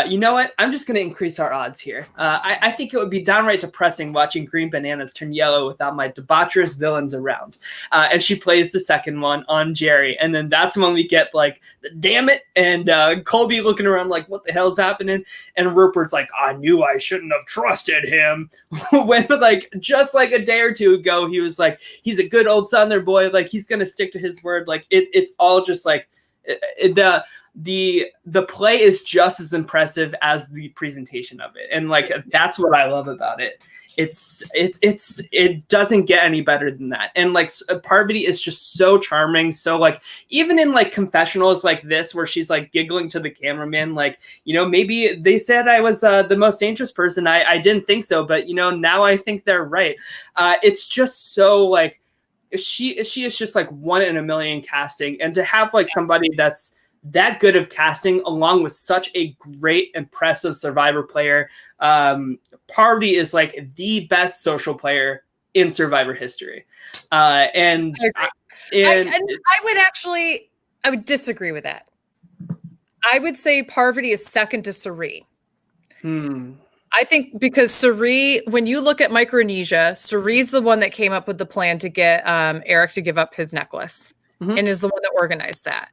you know what? I'm just going to increase our odds here. I think it would be downright depressing watching green bananas turn yellow without my debaucherous villains around. And she plays the second one on Jerry. And then that's when we get like, damn it. And Colby looking around like, what the hell's happening? And Rupert's like, I knew I shouldn't have trusted him. When like, just like a day or two ago, he was like, he's a good old Southern boy. Like he's going to stick to his word. Like it's all just like, the play is just as impressive as the presentation of it, and like that's what I love about it. It doesn't get any better than that. And like Parvati is just so charming. So like even in like confessionals like this, where she's like giggling to the cameraman, like, you know, maybe they said I was the most dangerous person. I didn't think so, but you know, now I think they're right. It's just so like she is just like one in a million casting, and to have like somebody that's that good of casting along with such a great, impressive Survivor player. Parvati is like the best social player in Survivor history. And I would disagree with that. I would say Parvati is second to Suri. I think because Suri, when you look at Micronesia, Suri's the one that came up with the plan to get Eric to give up his necklace. And is the one that organized that.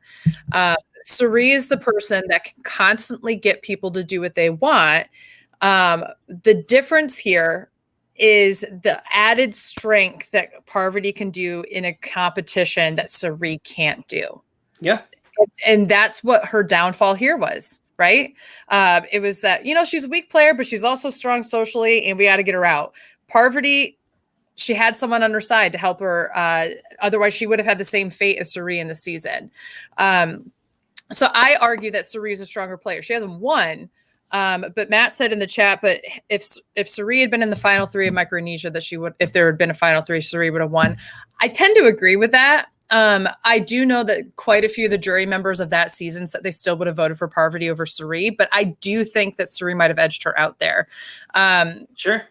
Suri is the person that can constantly get people to do what they want. The difference here is the added strength that Parvati can do in a competition that Suri can't do. Yeah. And that's what her downfall here was, right? It was that, you know, she's a weak player, but she's also strong socially, and we got to get her out. Parvati, she had someone on her side to help her. Otherwise, she would have had the same fate as Suri in the season. So I argue that Suri is a stronger player. She hasn't won, but Matt said in the chat, but if Suri had been in the final three of Micronesia, that she would, if there had been a final three, Suri would have won. I tend to agree with that. I do know that quite a few of the jury members of that season said they still would have voted for Parvati over Suri, but I do think that Suri might have edged her out there. Sure.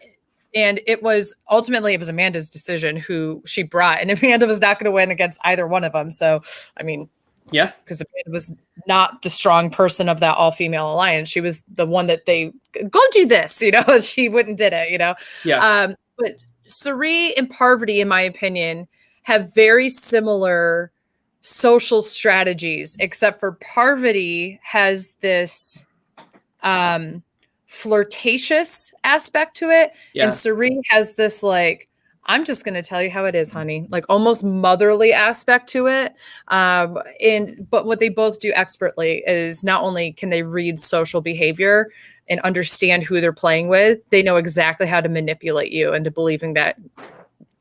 And it was Amanda's decision who she brought, and Amanda was not going to win against either one of them. So, I mean, yeah, because Amanda was not the strong person of that all-female alliance. She was the one that they go do this, you know, and she wouldn't did it, you know. Yeah. But Suri and Parvati, in my opinion, have very similar social strategies, except for Parvati has this flirtatious aspect to it. Yeah. And Suri has this like, I'm just going to tell you how it is, honey, like almost motherly aspect to it. But what they both do expertly is not only can they read social behavior and understand who they're playing with, they know exactly how to manipulate you into believing that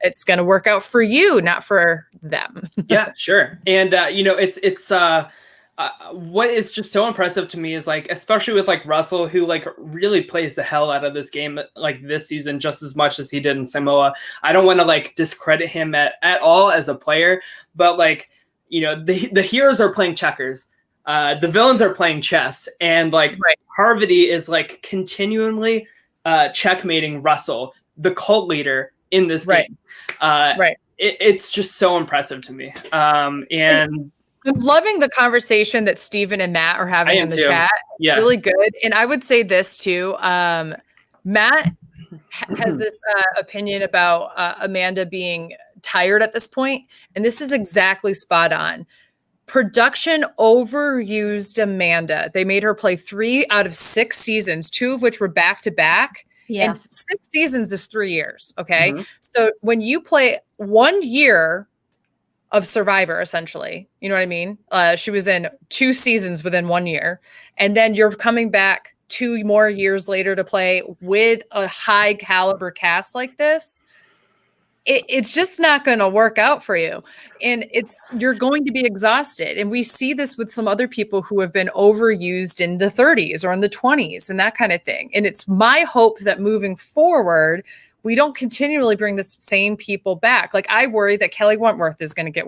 it's going to work out for you, not for them. Yeah, sure. And, you know, it's what is just so impressive to me is like, especially with like Russell, who like really plays the hell out of this game, like this season, just as much as he did in Samoa. I don't want to like discredit him at all as a player, but like, you know, the heroes are playing checkers. The villains are playing chess, and like Parvati is like continually checkmating Russell, the cult leader in this game. It's just so impressive to me. And I'm loving the conversation that Steven and Matt are having in the chat. Yeah. Really good. And I would say this too. Matt has this opinion about Amanda being tired at this point. And this is exactly spot on. Production overused Amanda. They made her play 3 out of 6 seasons, 2 of which were back-to-back. Yeah. And 6 seasons is 3 years. Okay. So when you play 1 year of Survivor, essentially, you know what I mean? She was in 2 seasons within 1 year, and then you're coming back 2 more years later to play with a high caliber cast like this. It's just not going to work out for you, and you're going to be exhausted. And we see this with some other people who have been overused in the 30s or in the 20s and that kind of thing. And it's my hope that moving forward, we don't continually bring the same people back. Like I worry that Kelly Wentworth is going to get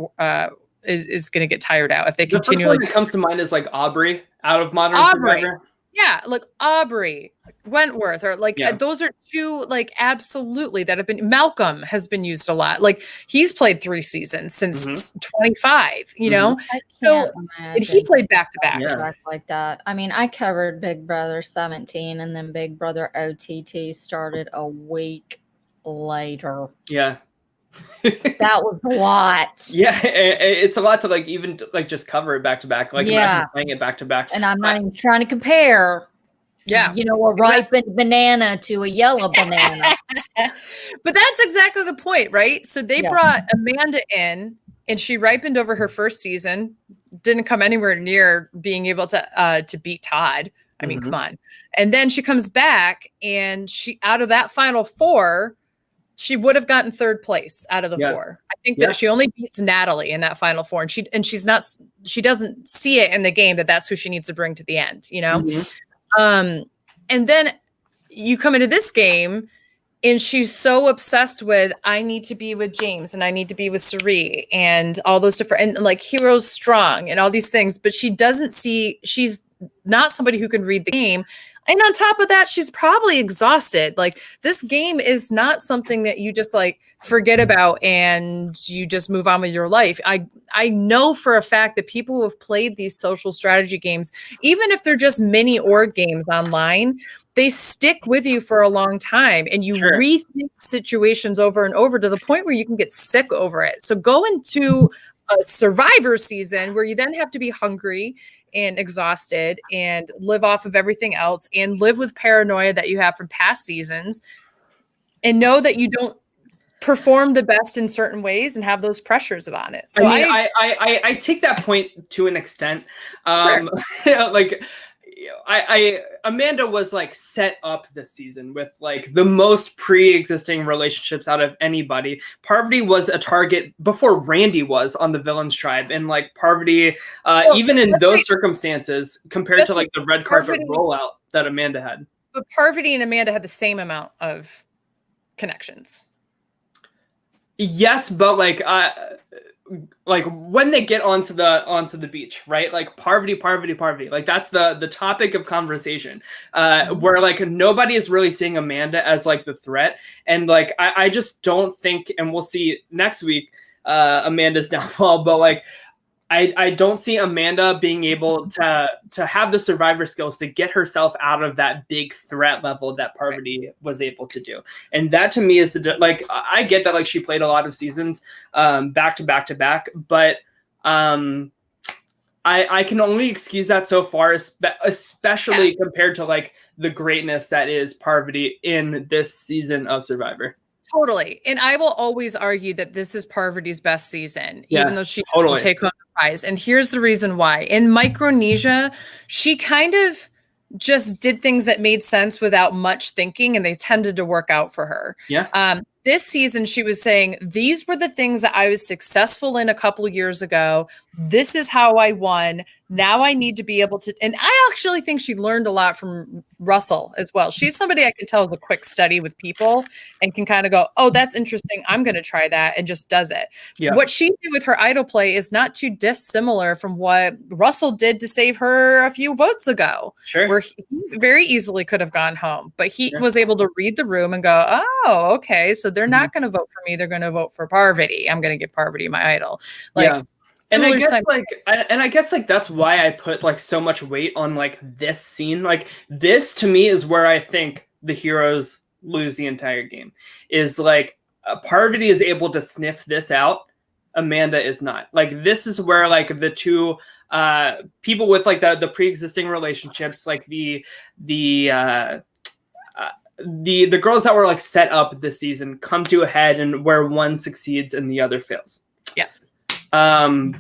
is going to get tired out if they continually. The first one that comes to mind is like Aubrey out of Modern Survivor. Yeah, like Aubrey, Wentworth, or like those are 2 like absolutely that have been. Malcolm has been used a lot. Like he's played 3 seasons since 25. You know, so and he played back to back like that. I mean, I covered Big Brother 17, and then Big Brother OTT started a week later. Yeah. That was a lot. Yeah, it's a lot to like even like just cover it back to back. Like imagine playing it back to back. And I'm not even trying to compare. Yeah, you know, a ripened banana to a yellow banana. But that's exactly the point, right? So they brought Amanda in, and she ripened over her first season. didn't come anywhere near being able to beat Todd. I mean, come on. And then she comes back, and she, out of that final 4, she would have gotten 3rd place out of the 4. I think that she only beats Natalie in that final 4, and she doesn't see it in the game that that's who she needs to bring to the end, you know? And then you come into this game, and she's so obsessed with, I need to be with James, and I need to be with Sari, and all those different, and like Heroes Strong and all these things, but she doesn't see, she's not somebody who can read the game. And on top of that, she's probably exhausted. Like, this game is not something that you just like forget about and you just move on with your life. I know for a fact that people who have played these social strategy games, even if they're just mini org games online, they stick with you for a long time, and you rethink situations over and over to the point where you can get sick over it. So go into a Survivor season where you then have to be hungry and exhausted and live off of everything else and live with paranoia that you have from past seasons, and know that you don't perform the best in certain ways and have those pressures on it. So I take that point to an extent. Like, Amanda was like set up this season with like the most pre-existing relationships out of anybody. Parvati was a target before Randy was on the Villains Tribe, and like Parvati, even in those circumstances, compared to like the red carpet rollout that Amanda had. But Parvati and Amanda had the same amount of connections. Yes, but like when they get onto the beach, right? Like Parvati, like that's the topic of conversation, where like nobody is really seeing Amanda as like the threat. And like, I just don't think, and we'll see next week, Amanda's downfall, but like, I don't see Amanda being able to have the survivor skills to get herself out of that big threat level that Parvati was able to do. And that to me is like, I get that like she played a lot of seasons back to back, but I can only excuse that so far, especially compared to like the greatness that is Parvati in this season of Survivor. Totally. And I will always argue that this is Parvati's best season, even though she didn't take home the prize. And here's the reason why. In Micronesia, she kind of just did things that made sense without much thinking, and they tended to work out for her. This season, she was saying, these were the things that I was successful in a couple years ago. This is how I won. Now I need to be able to, and I actually think she learned a lot from Russell as well. She's somebody I can tell is a quick study with people and can kind of go, oh, that's interesting. I'm going to try that, and just does it. What she did with her idol play is not too dissimilar from what Russell did to save her a few votes ago, where he very easily could have gone home, but he was able to read the room and go, oh, okay, so they're not going to vote for me. They're going to vote for Parvati. I'm going to give Parvati my idol. Like, and I guess like that's why I put like so much weight on like this scene. Like, this to me is where I think the heroes lose the entire game. Is like Parvati is able to sniff this out. Amanda is not. Like, this is where like the two people with like the pre-existing relationships, like the girls that were like set up this season, come to a head, and where one succeeds and the other fails. So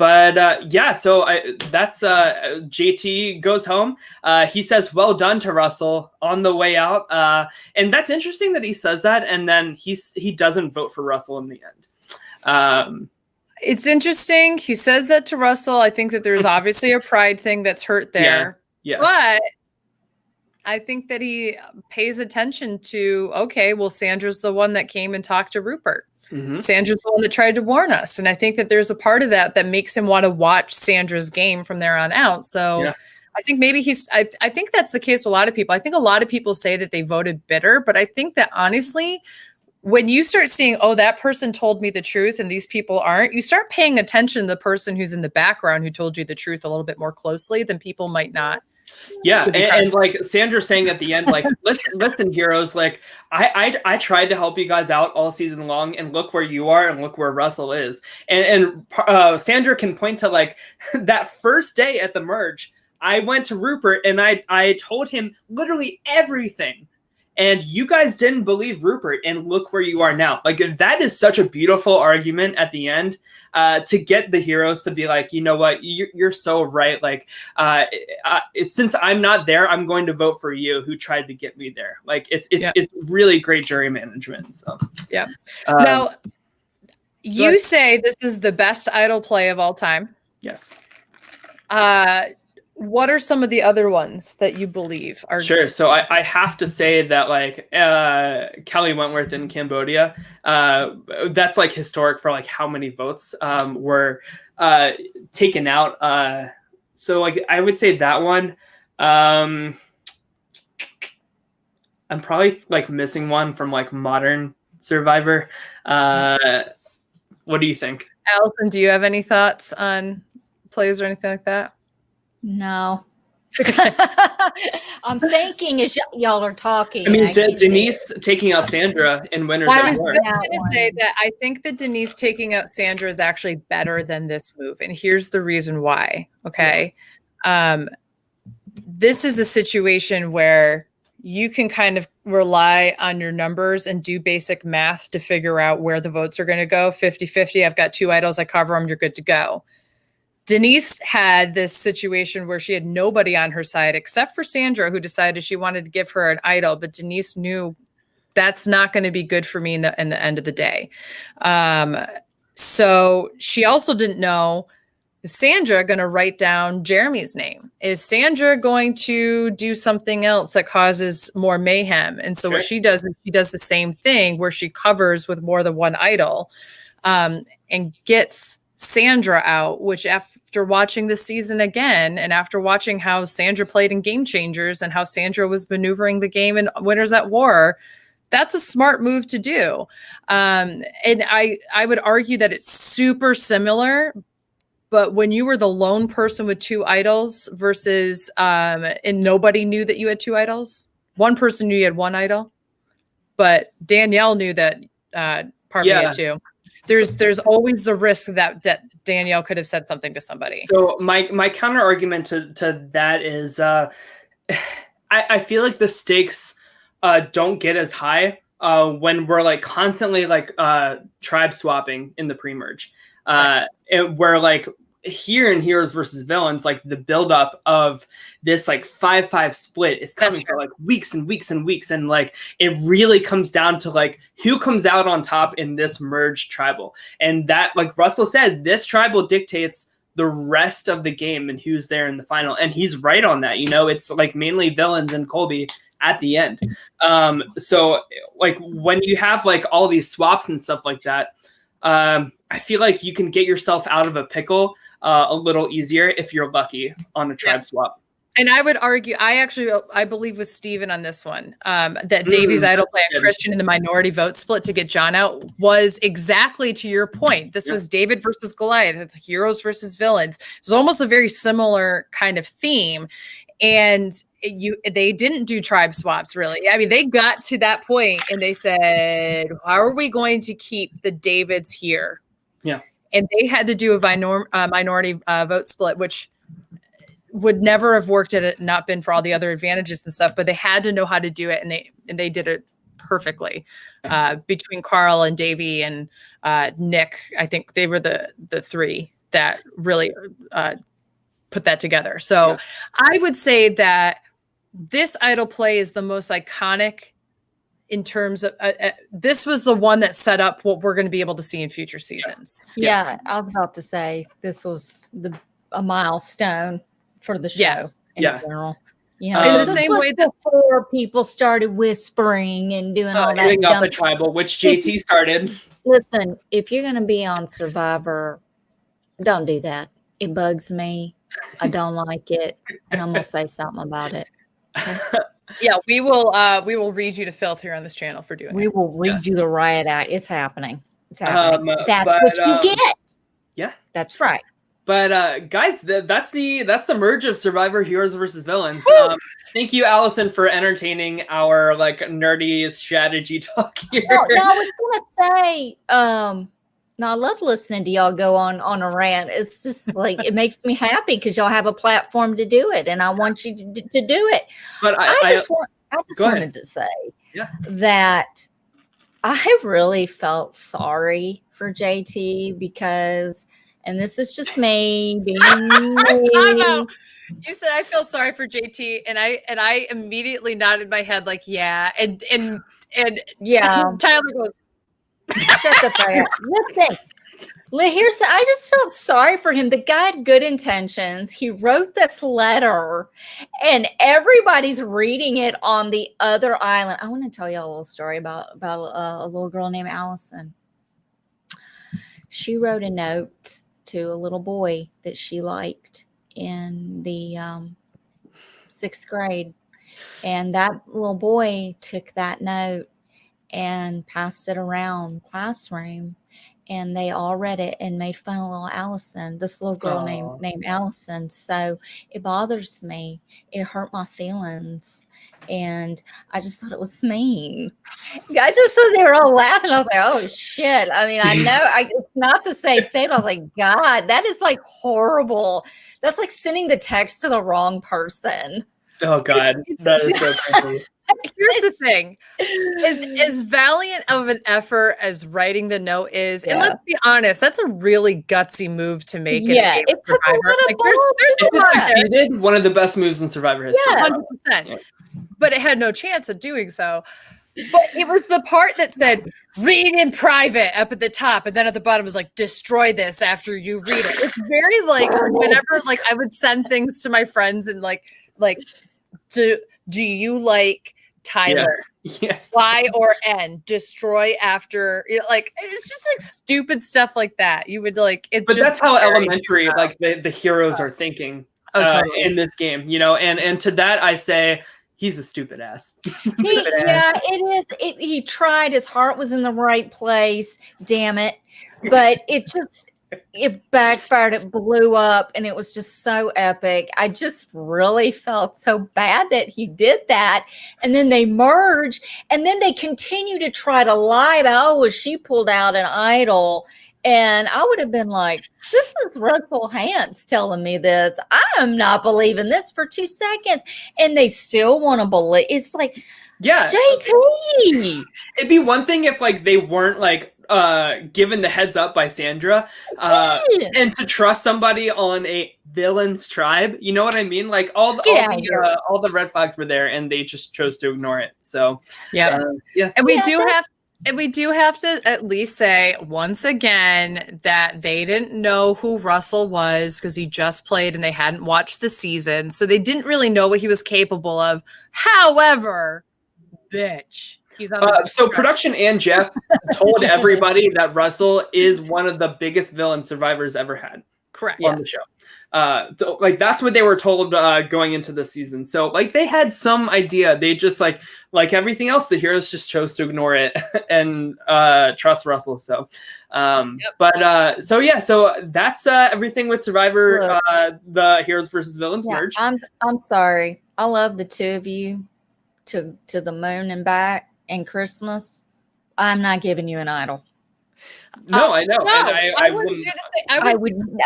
that's JT goes home. He says, well done to Russell on the way out. And that's interesting that he says that, and then he doesn't vote for Russell in the end. It's interesting. He says that to Russell. I think that there's obviously a pride thing that's hurt there. But I think that he pays attention to, okay, well, Sandra's the one that came and talked to Rupert. Sandra's the one that tried to warn us. And I think that there's a part of that makes him want to watch Sandra's game from there on out. So I think maybe I think that's the case with a lot of people. I think a lot of people say that they voted bitter, but I think that honestly, when you start seeing, oh, that person told me the truth and these people aren't, you start paying attention to the person who's in the background who told you the truth a little bit more closely than people might not. And like Sandra saying at the end, like, listen, heroes, like I tried to help you guys out all season long, and look where you are, and look where Russell is. And Sandra can point to like that first day at the merge. I went to Rupert and I told him literally everything. and you guys didn't believe Rupert, and look where you are now. Like, that is such a beautiful argument at the end, to get the heroes to be like, you know what, you're so right. Like, since I'm not there, I'm going to vote for you, who tried to get me there. Like, it's really great jury management. So yeah. Now, you say this is the best idol play of all time. Yes. What are some of the other ones that you believe are sure? So I have to say that, like, Kelly Wentworth in Cambodia, that's like historic for like how many votes were taken out. So like I would say that one. I'm probably like missing one from like modern Survivor. What do you think, Allison? Do you have any thoughts on plays or anything like that? No. I'm thinking as y'all are talking. I mean, Denise taking out Sandra in Winners at War. I was going to say that I think that Denise taking out Sandra is actually better than this move. And here's the reason why. Okay. This is a situation where you can kind of rely on your numbers and do basic math to figure out where the votes are going to go. 50-50. I've got 2 idols. I cover them. You're good to go. Denise had this situation where she had nobody on her side except for Sandra, who decided she wanted to give her an idol. But Denise knew that's not going to be good for me in the end of the day. So she also didn't know, is Sandra going to write down Jeremy's name? Is Sandra going to do something else that causes more mayhem? And so what she does is she does the same thing where she covers with more than one idol, and gets Sandra out, which after watching the season again, and after watching how Sandra played in Game Changers and how Sandra was maneuvering the game in Winners at War, that's a smart move to do. And I would argue that it's super similar, but when you were the lone person with 2 idols versus, and nobody knew that you had 2 idols, one person knew you had 1 idol, but Danielle knew that Parvati had 2. There's always the risk that Danielle could have said something to somebody. So my counter argument to that is, I feel like the stakes don't get as high when we're like constantly like tribe swapping in the pre-merge. Where like here in Heroes versus Villains, like the buildup of this like 5-5 split is coming for like weeks and weeks and weeks, and like it really comes down to like who comes out on top in this merged tribal. And that, like Russell said, this tribal dictates the rest of the game and who's there in the final. And he's right on that. You know, it's like mainly Villains and Colby at the end. So like when you have like all these swaps and stuff like that, I feel like you can get yourself out of a pickle a little easier if you're lucky on a tribe swap. And I would argue, I believe with Steven on this one, that Davy's idol play and Christian in the minority vote split to get John out was exactly to your point. This was David versus Goliath. It's heroes versus villains. It's almost a very similar kind of theme. And they didn't do tribe swaps, really. I mean, they got to that point and they said, how are we going to keep the Davids here? Yeah. And they had to do a minority vote split, which would never have worked had it not been for all the other advantages and stuff, but they had to know how to do it, and they did it perfectly. Between Carl and Davey and Nick, I think they were the 3 that really put that together. So I would say that this idol play is the most iconic in terms of this was the one that set up what we're going to be able to see in future seasons. Yeah, I was about to say this was a milestone for the show in general. You know, in the same way that before people started whispering and doing all that. Hitting up a tribal, which JT started. Listen, if you're going to be on Survivor, don't do that. It bugs me. I don't like it, and I'm going to say something about it. Okay? Yeah, we will read you to filth here on this channel for doing it. We will read you the riot act. It's happening. It's happening. That's what you get. Yeah, that's right. But guys, that's the merge of Survivor Heroes versus Villains. Thank you, Allison, for entertaining our like nerdy strategy talk here. No, I was gonna say, no, I love listening to y'all go on a rant. It's just like it makes me happy because y'all have a platform to do it, and I want you to do it. But I just wanted to say Yeah. that I really felt sorry for JT because, and this is just me being Time out. me. You said I feel sorry for JT, and I immediately nodded my head like, yeah, and Yeah. Tyler goes, Shut the fuck up. Listen. I just felt sorry for him. The guy had good intentions. He wrote this letter and everybody's reading it on the other island. I want to tell you a little story about a little girl named Allison. She wrote a note to a little boy that she liked in the 6th grade. And that little boy took that note and passed it around the classroom. And they all read it and made fun of little Allison, this little girl named Allison. So it bothers me. It hurt my feelings. And I just thought it was mean. I just thought they were all laughing. I was like, oh, shit. I mean, I know it's not the same thing. I was like, God, that is like horrible. That's like sending the text to the wrong person. Oh, God. That is so crazy. Here's the thing, as valiant of an effort as writing the note is, and let's be honest, that's a really gutsy move to make. Yeah, it took a lot of if it succeeded, one of the best moves in Survivor history. Yeah, 100%. But it had no chance of doing so. But it was the part that said read in private up at the top, and then at the bottom was like destroy this after you read it. It's very like whenever like I would send things to my friends and like do you like Tyler? Yeah. Y or N, destroy after, like it's just like stupid stuff like that. You would like it. But that's how elementary like the heroes are thinking in this game, you know. And to that I say he's a stupid ass. Yeah, it is. He tried. His heart was in the right place. Damn it! But it backfired. It blew up, and it was just so epic. I just really felt so bad that he did that. And then they merged, and then they continue to try to lie about, she pulled out an idol. And I would have been like, this is Russell Hantz telling me this. I am not believing this for 2 seconds. And they still want to believe. It's like, yeah, JT. It'd be one thing if like they weren't like given the heads up by Sandra and to trust somebody on a villain's tribe. You know what I mean? Like all the red flags were there and they just chose to ignore it. So yeah. And we do have to at least say once again that they didn't know who Russell was because he just played and they hadn't watched the season. So they didn't really know what he was capable of. However, bitch, he's on so production and Jeff told everybody that Russell is one of the biggest villain Survivor's ever had. Correct. On the show. So like that's what they were told going into the season. So like they had some idea. They just like everything else, the heroes just chose to ignore it and trust Russell. So so that's everything with Survivor, the heroes versus villains merge. I'm sorry. I love the two of you to the moon and back and Christmas. I'm not giving you an idol. No, I know. No, and I wouldn't do the same.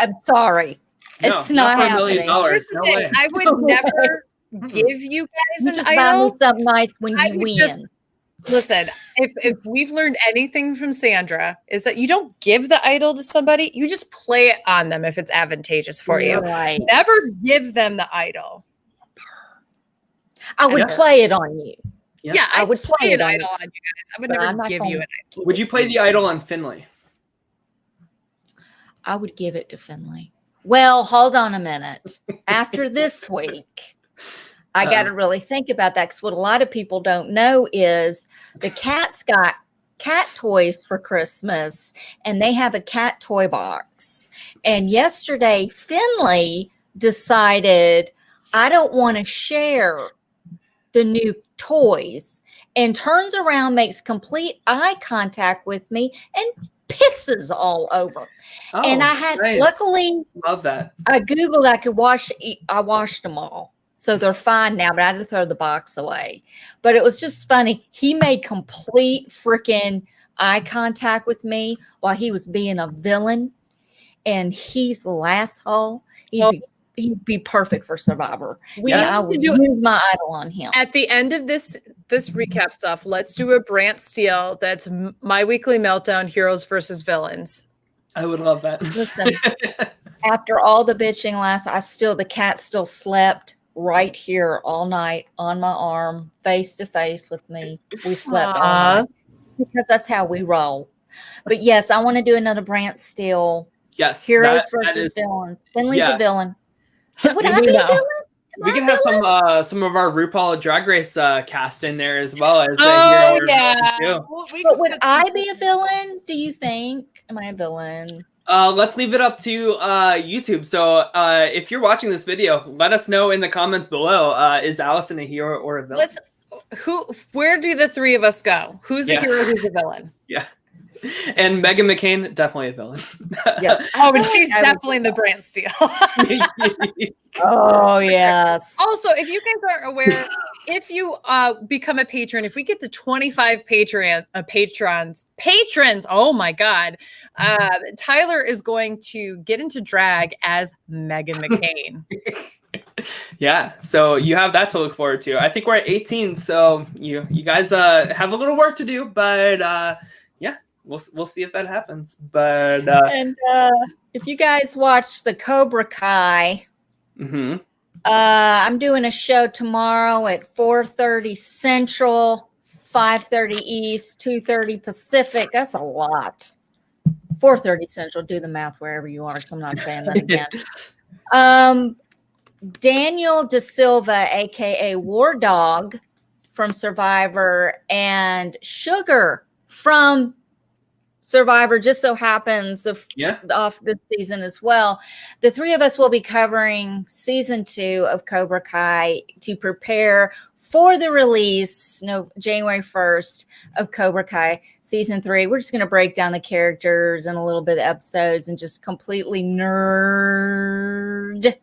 I'm sorry. No, it's not for $1 happening. million. Here's the thing. I would never give you guys an just idol. buy me something nice when you win. Listen, if we've learned anything from Sandra, is that you don't give the idol to somebody, you just play it on them if it's advantageous for you. Right. Never give them the idol. I would play it on you. Yeah, I would play it on idol on you guys. I would never give you an idol. Would you play the idol on Finley? I would give it to Finley. Well, hold on a minute. After this week, I got to really think about that because what a lot of people don't know is the cats got cat toys for Christmas and they have a cat toy box. And yesterday, Finley decided, I don't want to share the new toys and turns around, makes complete eye contact with me and pisses all over. And I had luckily love that. I Googled I washed them all. So they're fine now, but I had to throw the box away. But it was just funny. He made complete freaking eye contact with me while he was being a villain. And he's the asshole. he'd be perfect for Survivor. I would use my idol on him. At the end of this recap stuff, let's do a Brant Steele that's My Weekly Meltdown, Heroes versus Villains. I would love that. Listen, after all the bitching the cat still slept right here all night on my arm, face to face with me. We slept all night because that's how we roll. But yes, I want to do another Brant Steele. Yes. Heroes versus villains. Finley's a villain. Would I be a villain? We can have some of our RuPaul Drag Race cast in there as well as But would I be a villain? Do you think? Am I a villain? Let's leave it up to YouTube. So if you're watching this video, let us know in the comments below. Is Allison a hero or a villain? Where do the three of us go? Who's the hero? Who's the villain? Yeah. And Megan McCain, definitely a villain. Yeah. Oh, but she's definitely the Brant Steele. Oh, yes. Also, if you guys aren't aware, if you become a patron, if we get to 25 patrons, oh my God, Tyler is going to get into drag as Megan McCain. Yeah, so you have that to look forward to. I think we're at 18, so you guys have a little work to do, but we'll see if that happens. But and if you guys watch the Cobra Kai, I'm doing a show tomorrow at 4:30 Central, 5:30 East, 2:30 Pacific. That's a lot. 4:30 Central. Do the math wherever you are, because I'm not saying that again. Daniel Da Silva, aka War Dog from Survivor, and Sugar from Survivor just so happens off this season as well. The three of us will be covering season 2 of Cobra Kai to prepare for the release January 1st of Cobra Kai season 3. We're just going to break down the characters and a little bit of episodes and just completely nerd.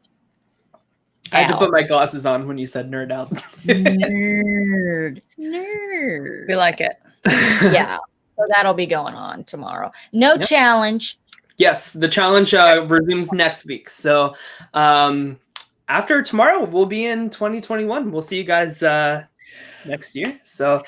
I had to put my glasses on when you said nerd out. Nerd. We like it. Yeah. So that'll be going on tomorrow. No challenge. Yes, the challenge resumes next week. So after tomorrow, we'll be in 2021. We'll see you guys next year. So,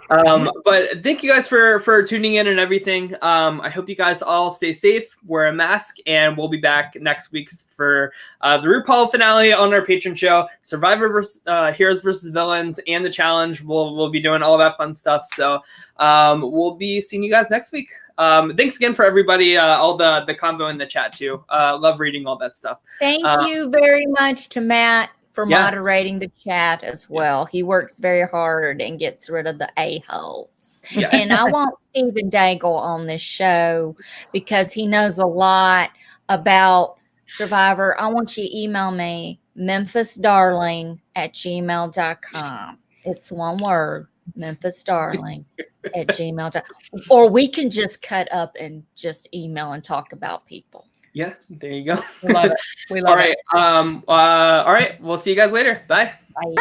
but thank you guys for tuning in and everything. I hope you guys all stay safe, wear a mask, and we'll be back next week for the RuPaul finale on our Patreon show, Survivor versus, Heroes versus Villains, and the challenge. We'll be doing all that fun stuff. So we'll be seeing you guys next week. Thanks again for everybody, all the convo in the chat too. Love reading all that stuff. Thank you very much to Matt for moderating the chat as well. Yes. He works very hard and gets rid of the a-holes. Yeah. And I want Stephen Daigle on this show because he knows a lot about Survivor. I want you to email me, memphisdarling@gmail.com. It's one word, memphisdarling@gmail.com. Or we can just cut up and just email and talk about people. Yeah, there you go. We love it. We love it. All right. All right. We'll see you guys later. Bye. Bye.